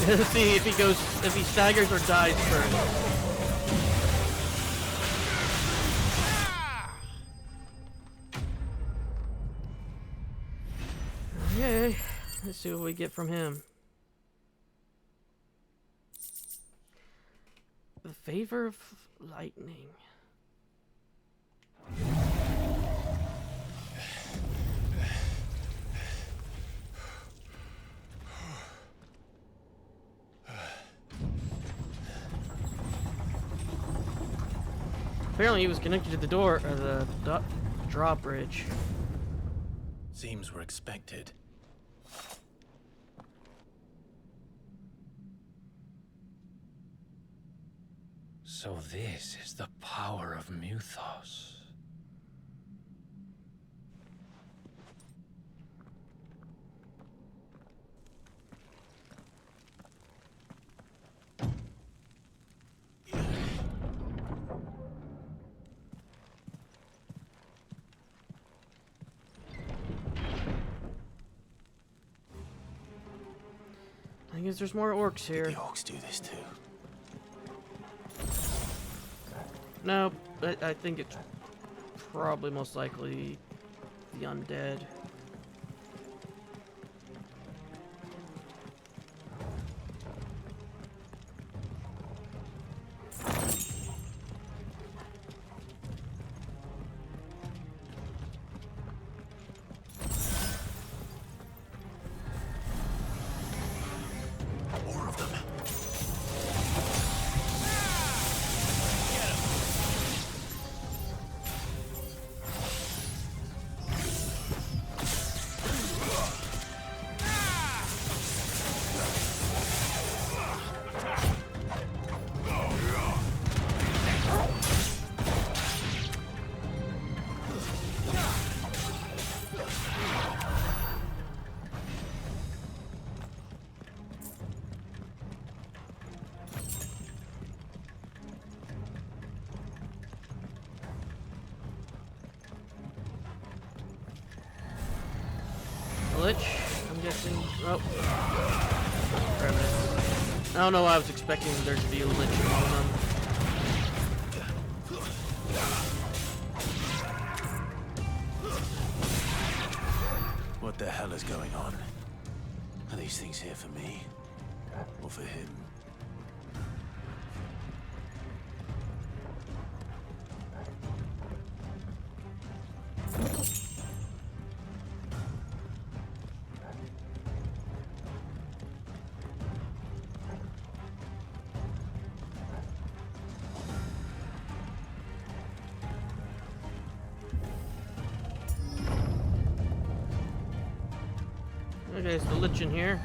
Let's see if he staggers or dies first. Okay, let's see what we get from him. The favor of lightning. Apparently he was connected to the door, or the drawbridge. Seems we're expected. So this is the power of Muthos. I guess there's more orcs here. Did the orcs do this too? No, I think it's probably most likely the undead. More of them. Lich, I'm guessing. Oh. Revenant. I don't know why I was expecting there to be a Lich among them. What the hell is going on? Are these things here for me? Or for him? Okay, it's the Lich in here.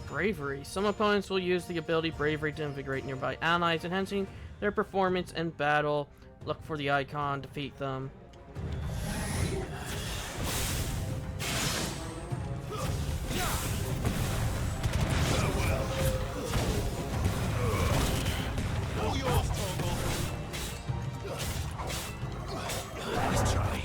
Bravery. Some opponents will use the ability Bravery to invigorate nearby allies, enhancing their performance in battle. Look for the icon, defeat them. Let's try.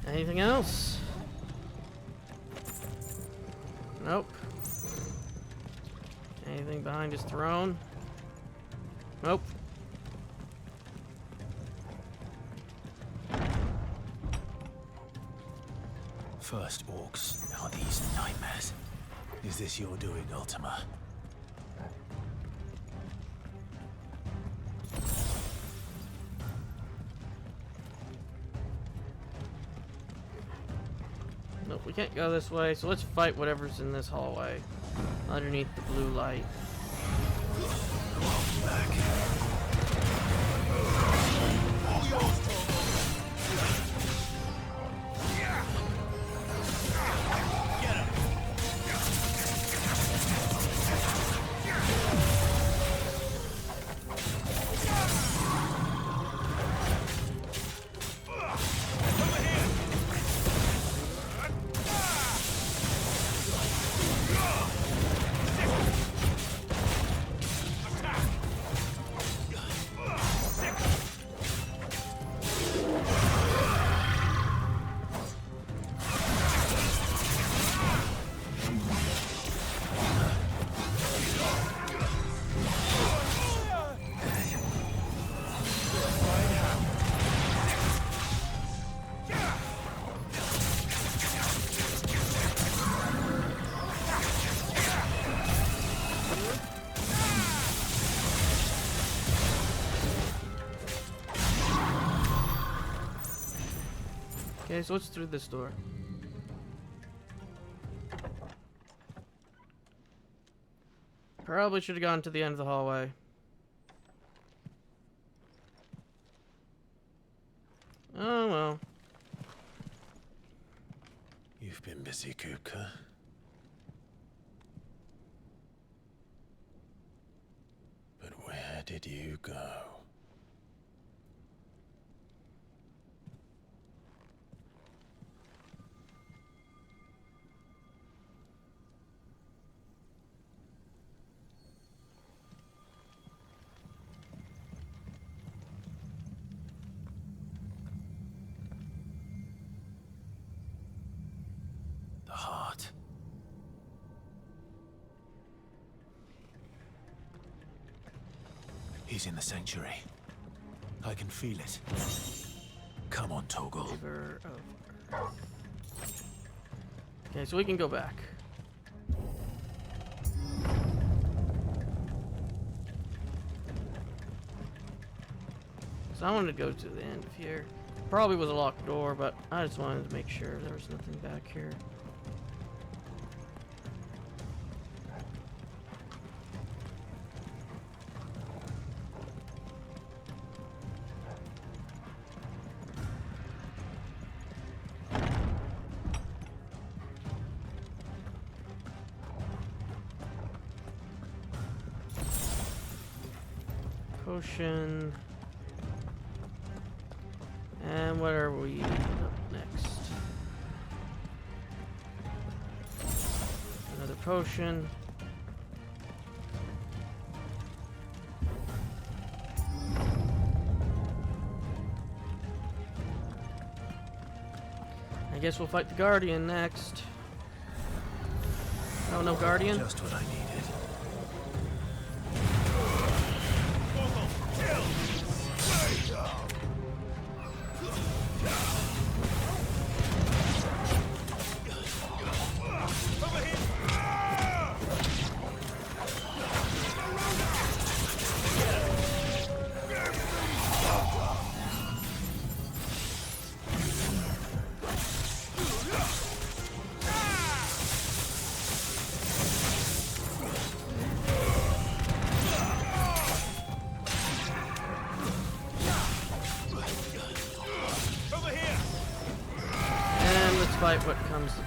Anything else? Nope. Anything behind his throne? Nope. First orcs. Are these nightmares? Is this your doing, Ultima? Nope, we can't go this way, so let's fight whatever's in this hallway. Underneath the blue light. Okay, so what's through this door? Probably should have gone to the end of the hallway. Oh well. You've been busy, Kupka. But where did you go? The heart. He's in the sanctuary. I can feel it. Come on, Torgal. Okay, so we can go back. So I wanted to go to the end of here. Probably was a locked door, but I just wanted to make sure there was nothing back here. Potion. And what are we up next? Another potion. I guess we'll fight the Guardian next. Oh, no Guardian? Just what I needed. And let's fight what comes next.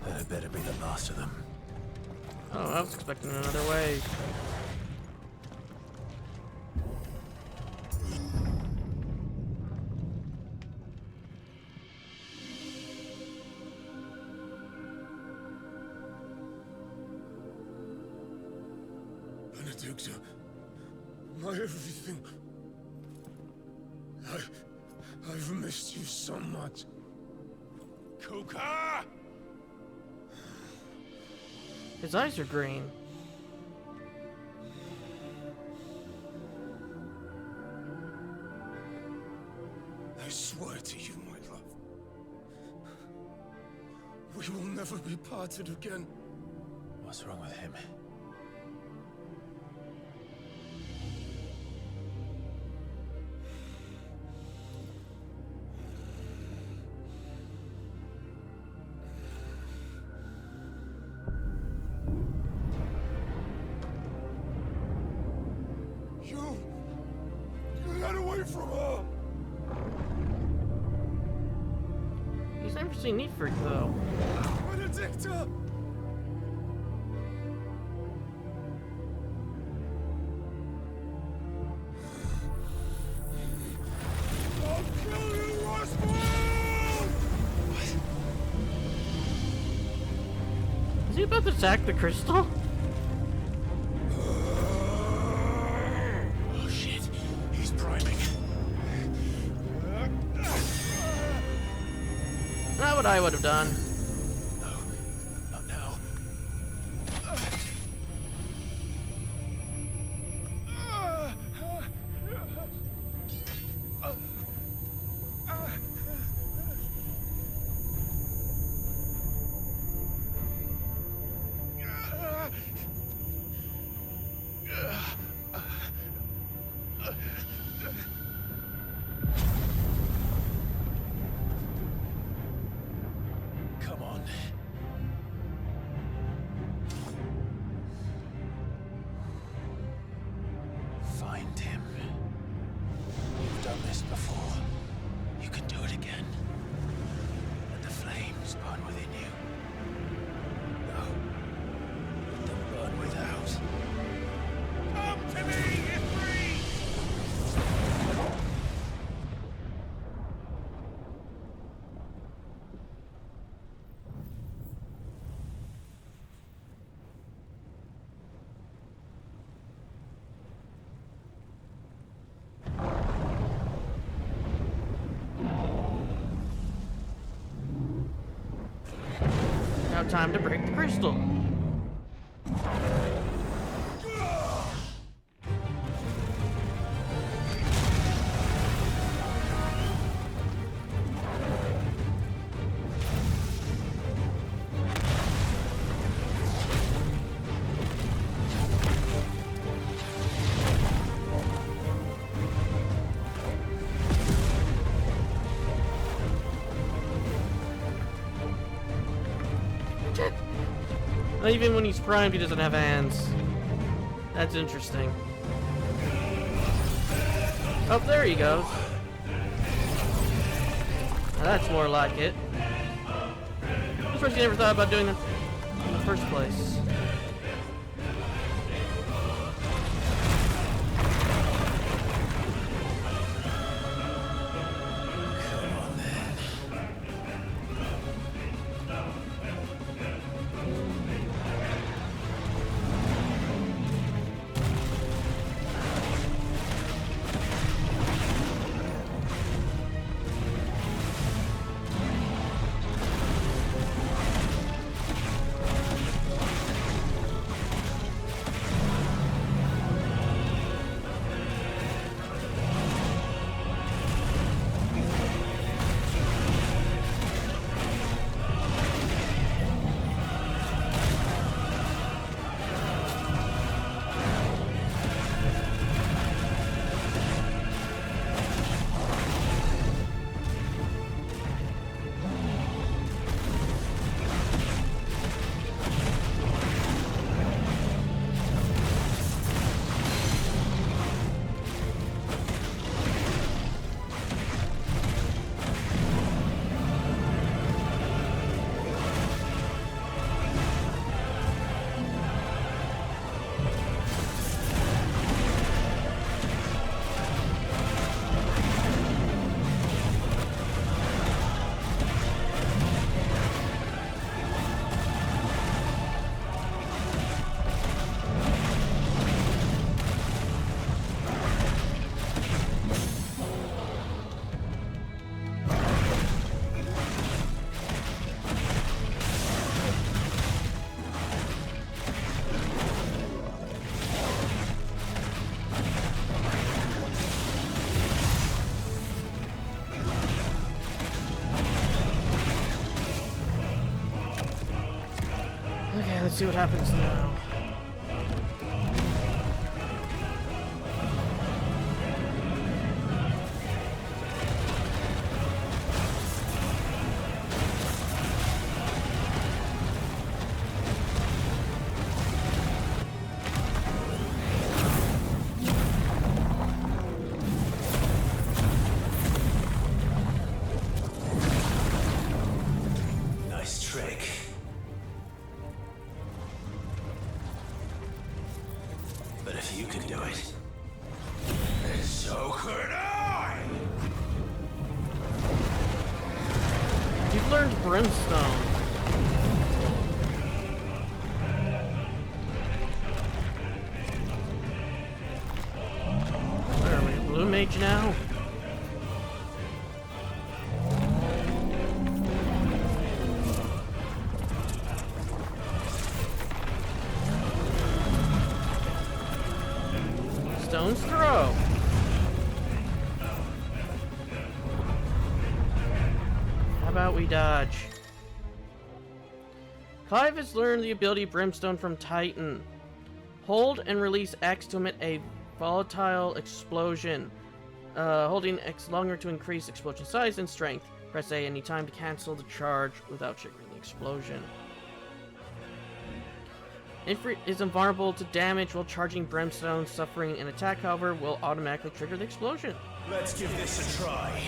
That had better be the last of them. Oh, I was expecting another wave. Benedicta, my everything. I've missed you so much. Kuka! His eyes are green. I swear to you, my love. We will never be parted again. What's wrong with him? You got away from her! He's never seen Neefrig though. Benedicta! I'll kill you, Roswell! Is he about to attack the crystal? Oh shit, he's priming. Not what I would have done. No, not now. Come on. Find him. You've done this before. You can do it again. Let the flames burn within you. No. Let them burn without. Come to me, Ifrit! Now time to break the crystal. Even when he's primed, he doesn't have hands. That's interesting. Oh, there he goes. Now that's more like it. I'm surprised you never thought about doing that in the first place. Okay, let's see what happens now. Nice trick. But if you can do it, then so could I! You've learned Brimstone. Where are we? Blue Mage now? Stone's Throw. How about we dodge? Clive has learned the ability Brimstone from Titan. Hold and release X to emit a volatile explosion. Holding X longer to increase explosion size and strength. Press A anytime to cancel the charge without triggering the explosion. Ifrit is invulnerable to damage while charging Brimstone. Suffering an attack, however, will automatically trigger the explosion. Let's give this a try.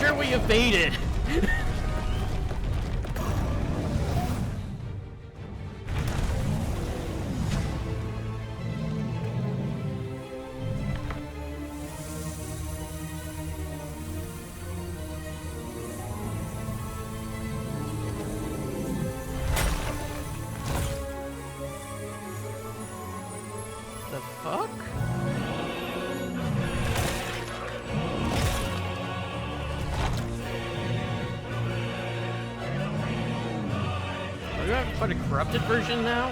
sure we evaded. The fuck? Are you having quite a corrupted version now?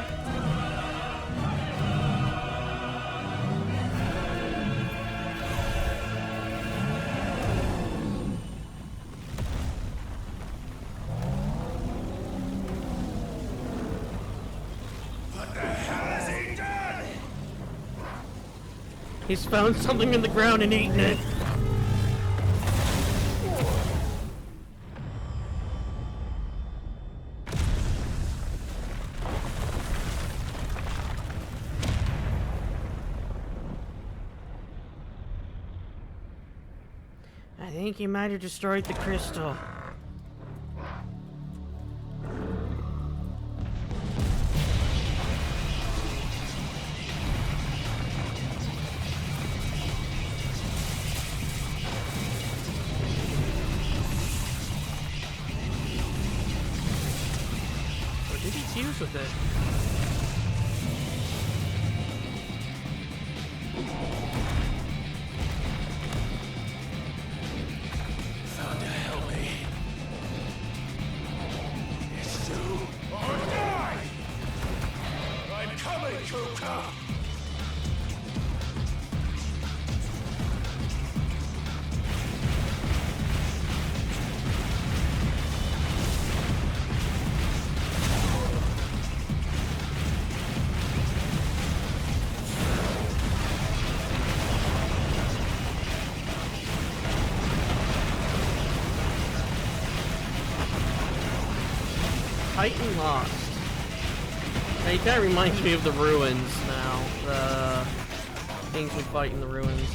What the hell has he done? He's found something in the ground and eaten it. I think he might have destroyed the crystal. Or did he fuse with it? Thunder, help me. It's do or die! I'm coming, Kuka! Titan Lost. Hey, it kind of reminds me of the ruins now. The things we fight in the ruins.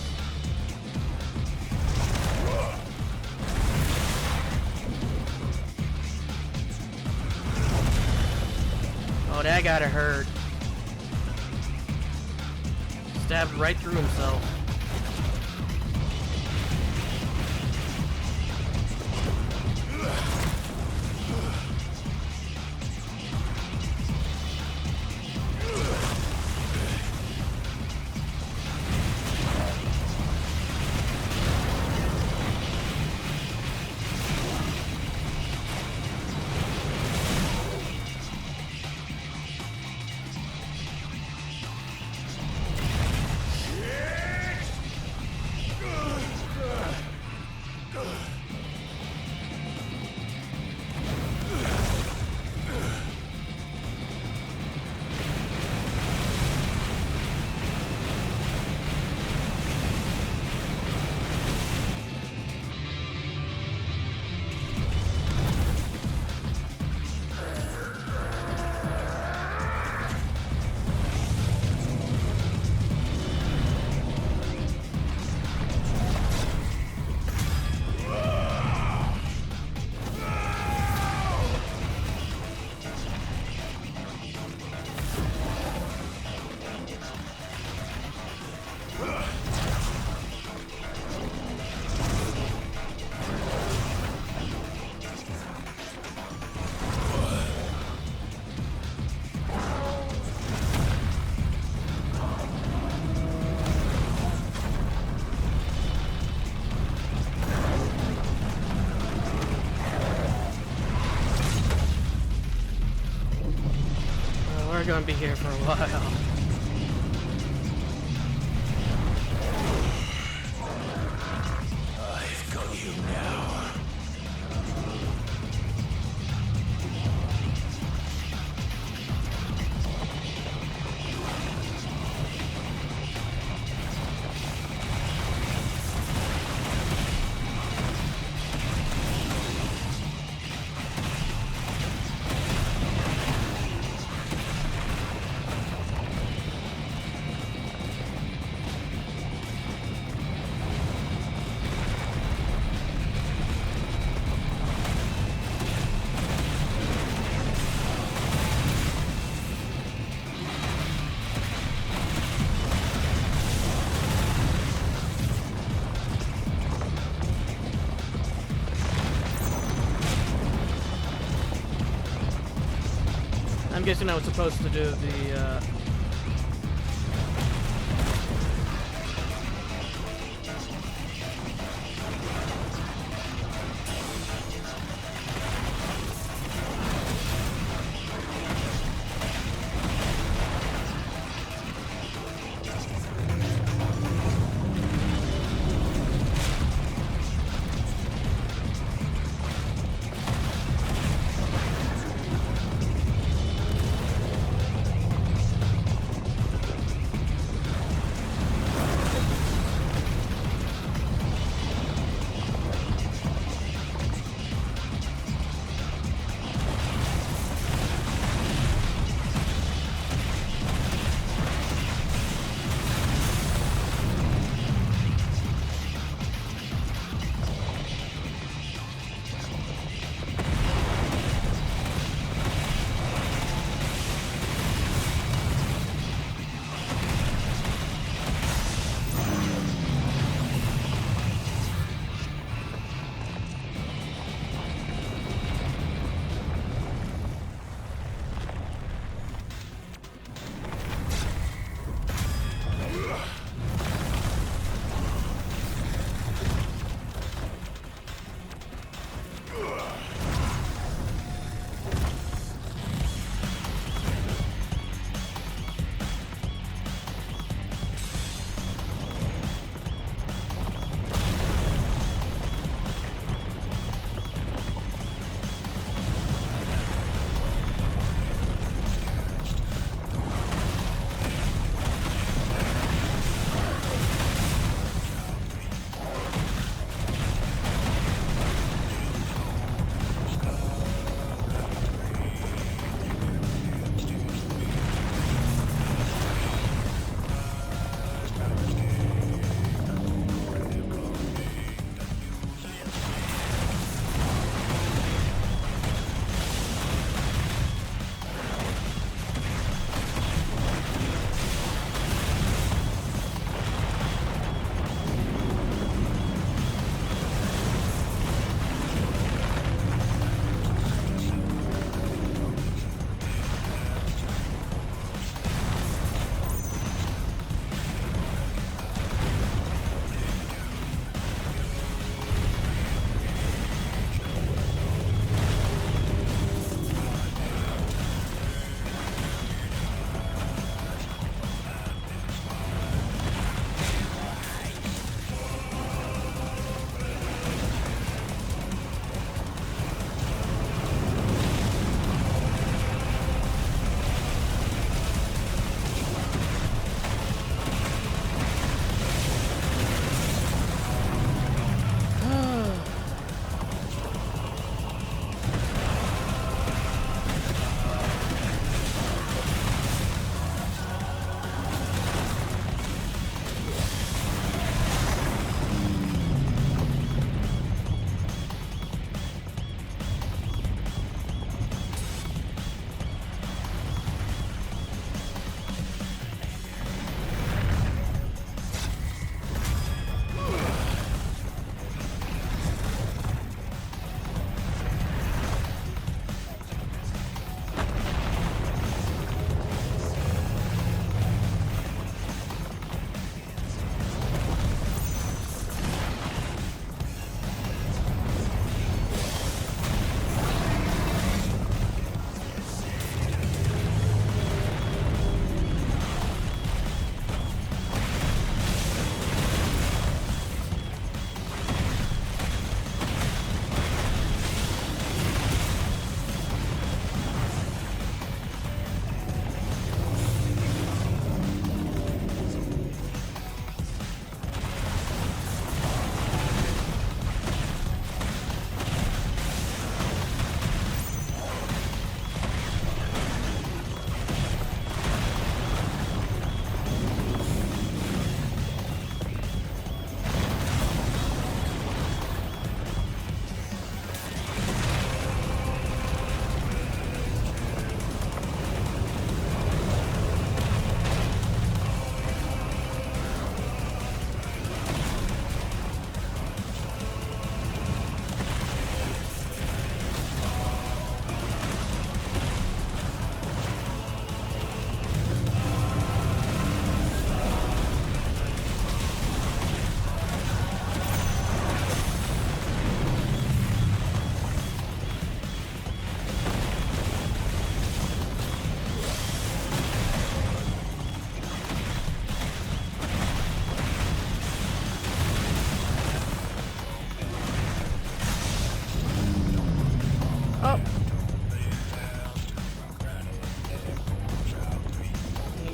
Oh, that gotta hurt. Stabbed right through himself. We're gonna be here for a while. I've got you now. I'm guessing I was supposed to do the,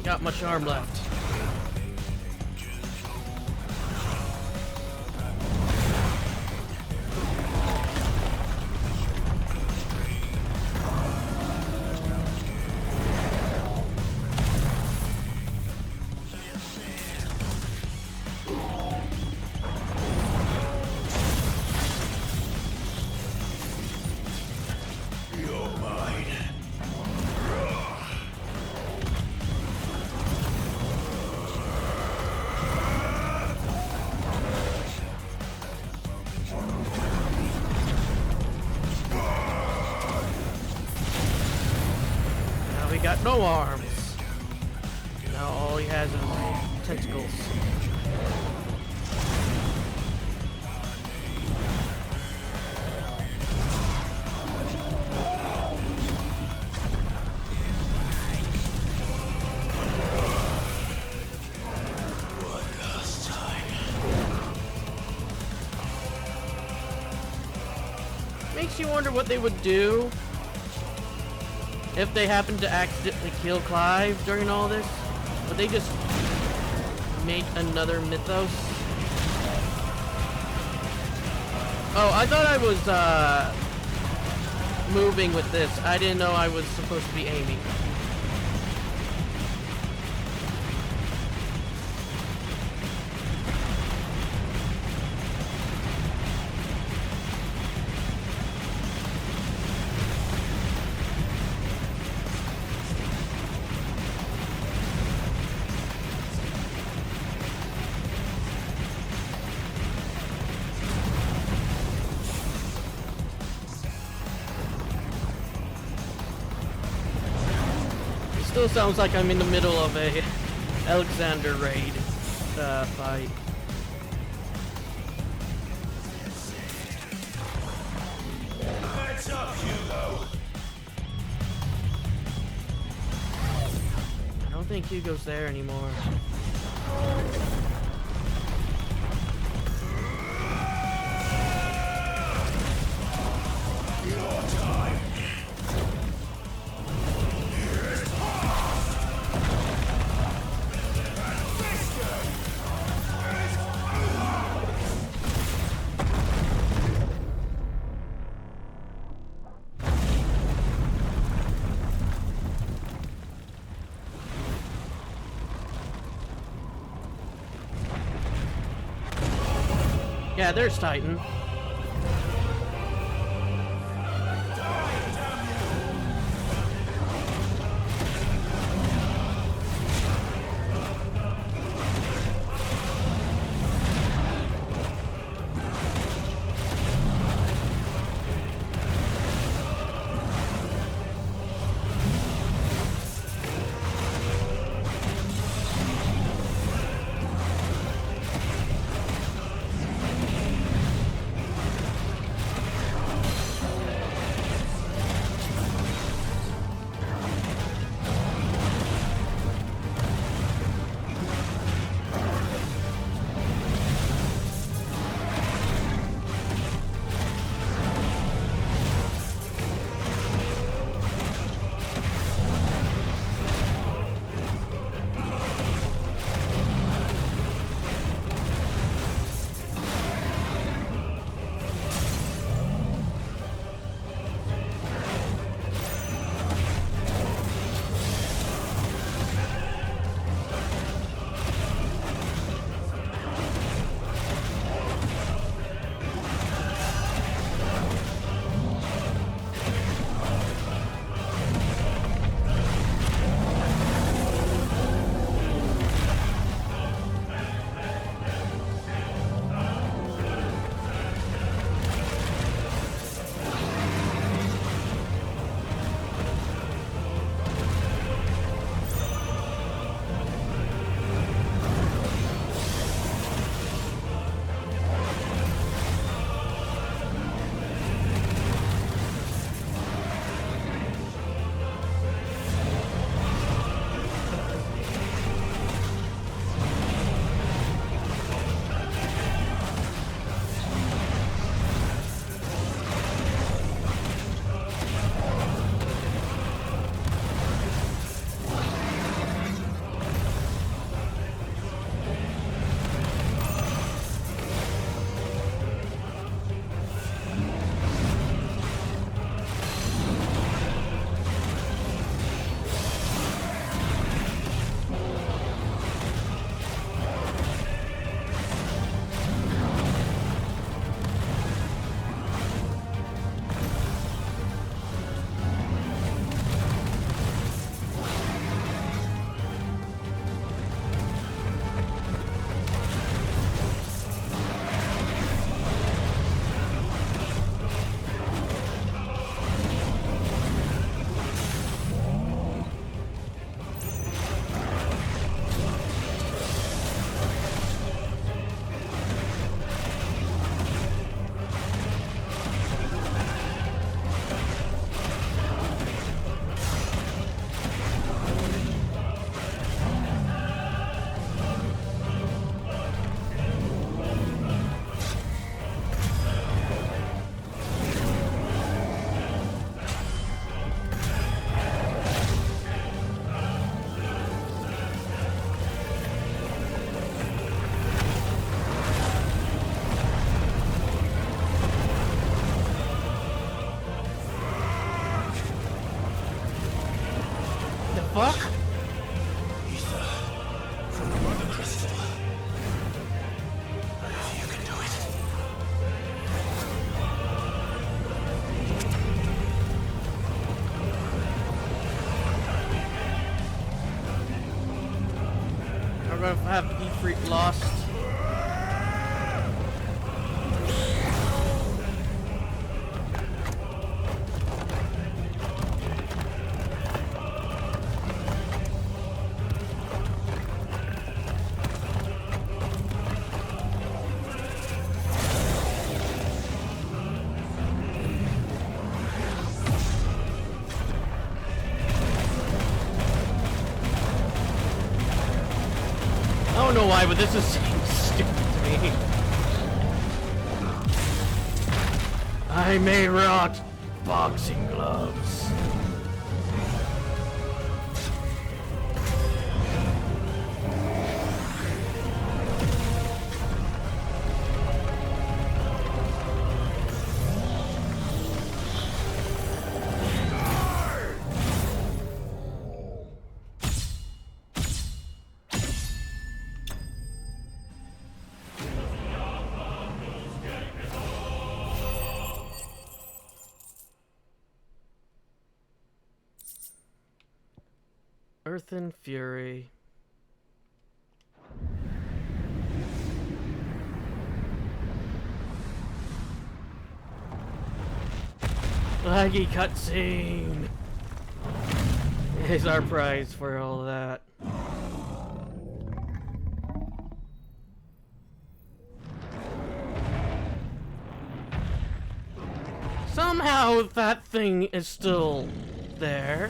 got much arm left. Got no arms. Now all he has is tentacles. One last time. Makes you wonder what they would do if they happen to accidentally kill Clive during all this. Would they just make another Mythos? Oh, I thought I was moving with this. I didn't know I was supposed to be aiming. Still sounds like I'm in the middle of a Alexander raid fight. Heads up, Hugo. I don't think Hugo's there anymore. Your time. Yeah, there's Titan. fuck? Ether from the Mother Crystal. You can do it. We're gonna have Ifrit lost. I don't know why, but this is stupid to me. I may rot boxing gloves. Earthen Fury. Laggy cutscene is our prize for all that. Somehow that thing is still there.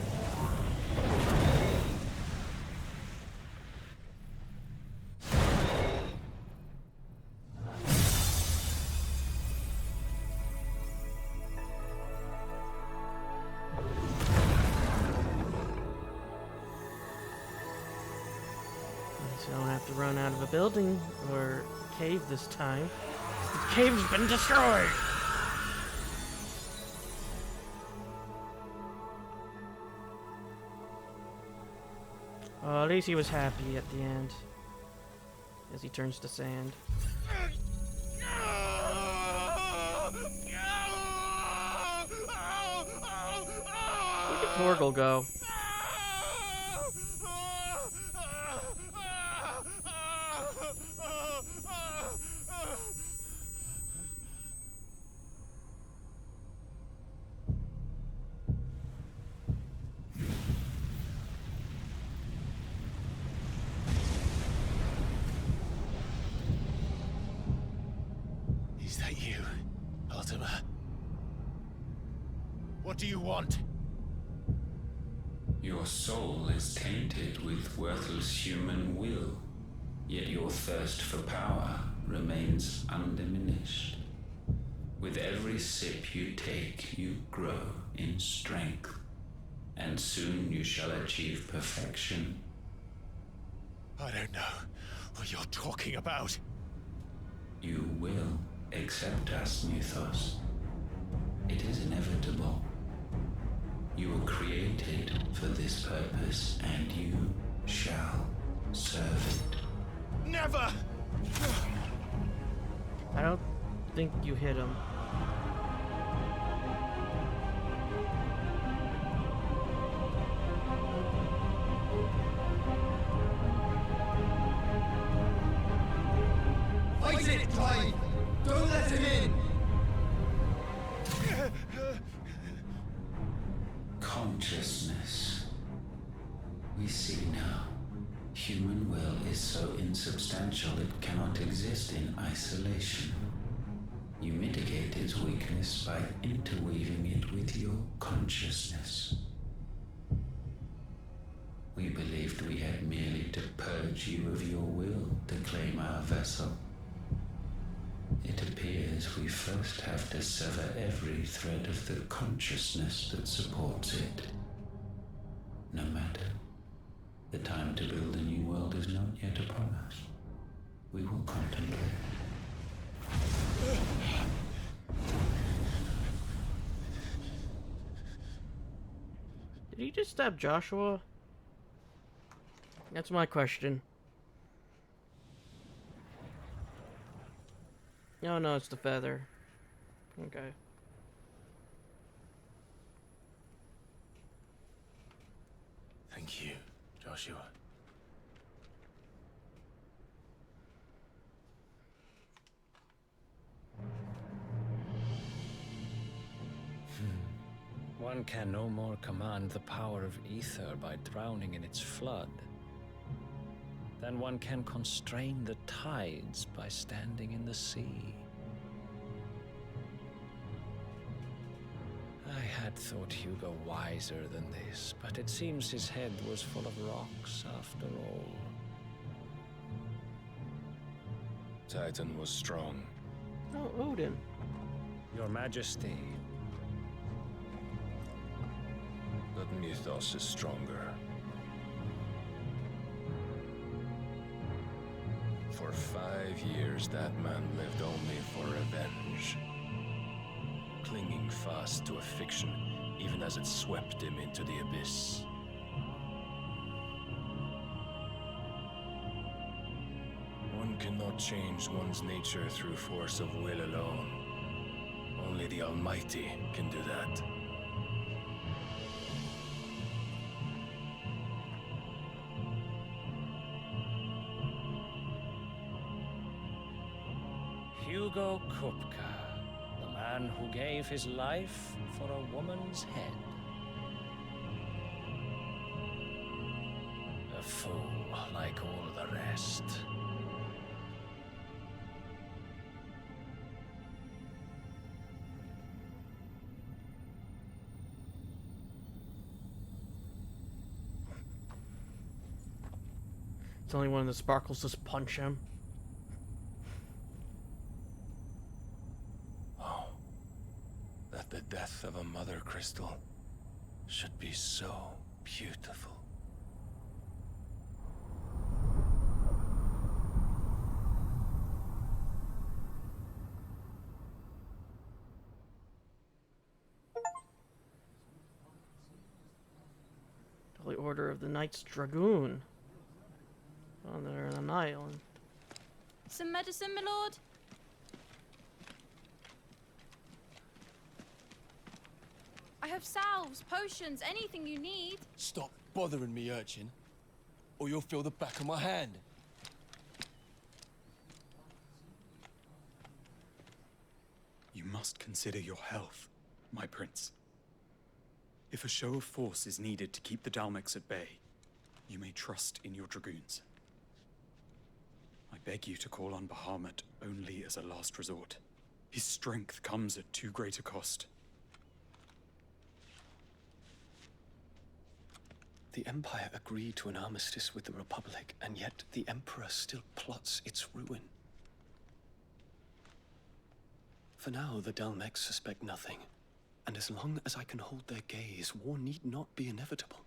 So I don't have to run out of a building or cave this time. The cave's been destroyed! Oh, at least he was happy at the end. As he turns to sand. Where did Torgal go? Is that you, Ultima? What do you want? Your soul is tainted with worthless human will, yet your thirst for power remains undiminished. With every sip you take, you grow in strength, and soon you shall achieve perfection. I don't know what you're talking about. You will accept us, Mythos. It is inevitable. You were created for this purpose, and you shall serve it. Never! I don't think you hit him. Fight it, Clive! Don't let him in! Consciousness. We see now. Human will is so insubstantial it cannot exist in isolation. You mitigate its weakness by interweaving it with your consciousness. We believed we had merely to purge you of your will to claim our vessel. It appears we first have to sever every thread of the consciousness that supports it. No matter. The time to build a new world is not yet upon us. We will contemplate. Did he just stab Joshua? That's my question. No, no, it's the feather. Okay. Thank you, Joshua. One can no more command the power of ether by drowning in its flood than one can constrain the tides by standing in the sea. I had thought Hugo wiser than this, but it seems his head was full of rocks after all. Titan was strong. Oh, Odin. Your Majesty. But Mythos is stronger. For 5 years, that man lived only for revenge. Clinging fast to a fiction, even as it swept him into the abyss. One cannot change one's nature through force of will alone. Only the Almighty can do that. Hugo Kupka, the man who gave his life for a woman's head. A fool like all the rest. It's only one of the sparkles just punch him. That the death of a mother crystal should be so beautiful. Holy Order of the Knights Dragoon. Oh, they're on an island. Some medicine, my lord? I have salves, potions, anything you need. Stop bothering me, urchin, or you'll feel the back of my hand. You must consider your health, my prince. If a show of force is needed to keep the Dalmex at bay, you may trust in your dragoons. I beg you to call on Bahamut only as a last resort. His strength comes at too great a cost. The Empire agreed to an armistice with the Republic, and yet the Emperor still plots its ruin. For now, the Dalmex suspect nothing, and as long as I can hold their gaze, war need not be inevitable.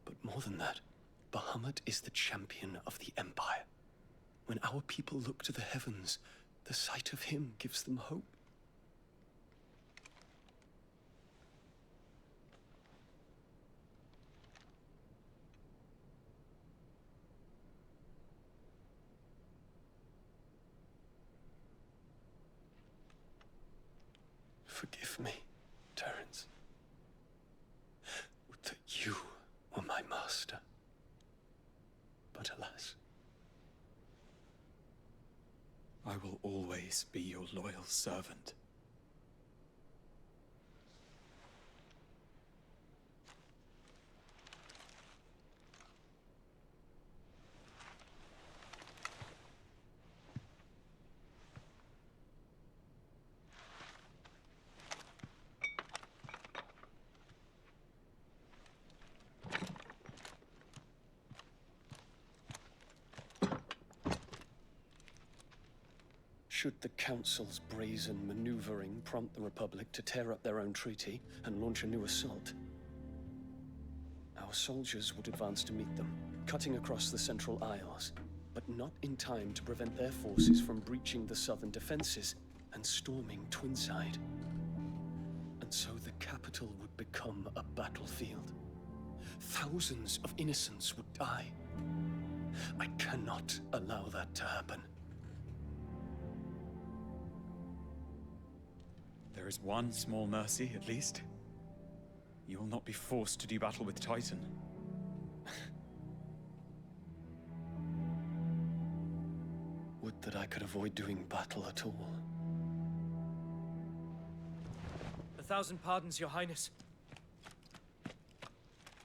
But more than that, Bahamut is the champion of the Empire. When our people look to the heavens, the sight of him gives them hope. Forgive me, Terence. Would that you were my master. But alas. I will always be your loyal servant. Should the Council's brazen maneuvering prompt the Republic to tear up their own treaty and launch a new assault, our soldiers would advance to meet them, cutting across the Central Isles, but not in time to prevent their forces from breaching the southern defenses and storming Twinside. And And so the capital would become a battlefield. Thousands of innocents would die. I cannot allow that to happen. There is one small mercy, at least. You will not be forced to do battle with Titan. Would that I could avoid doing battle at all. 1,000 pardons, Your Highness.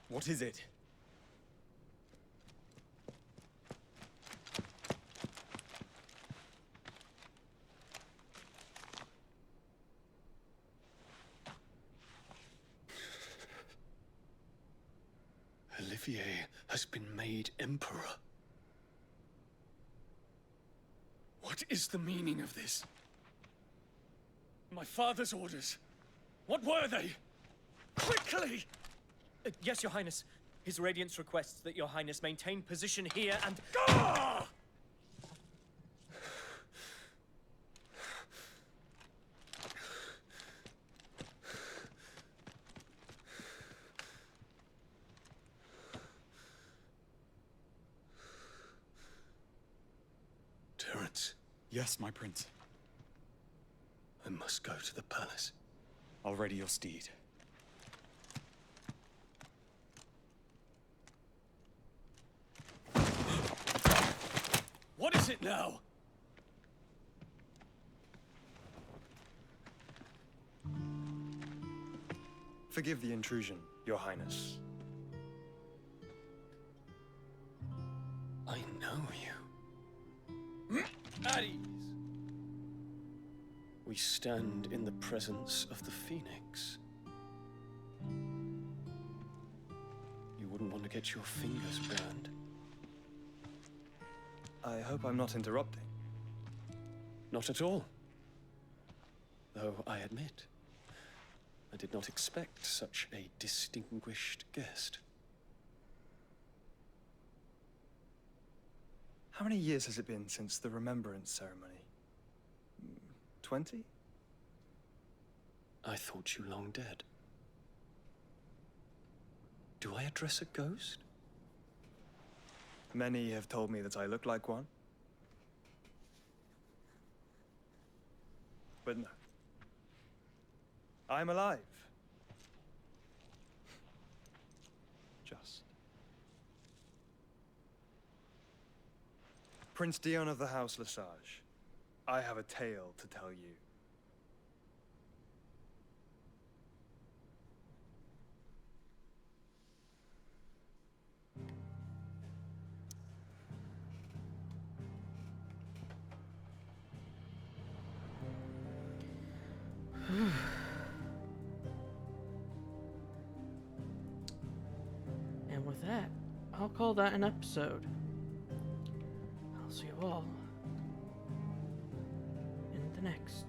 What is it? Olivier has been made Emperor. What is the meaning of this? My father's orders. What were they? Quickly! Yes, Your Highness. His Radiance requests that Your Highness maintain position here and... Ah! Terence. Yes, my prince. I must go to the palace. I'll ready your steed. What is it now? Forgive the intrusion, Your Highness. I know you. At ease. We stand in the presence of the Phoenix. You wouldn't want to get your fingers burned. I hope I'm not interrupting. Not at all. Though I admit, I did not expect such a distinguished guest. How many years has it been since the Remembrance ceremony? 20? I thought you long dead. Do I address a ghost? Many have told me that I look like one. But no. I'm alive. Just. Prince Dion of the House Lesage, I have a tale to tell you. And with that, I'll call that an episode. I'll see you all in the next.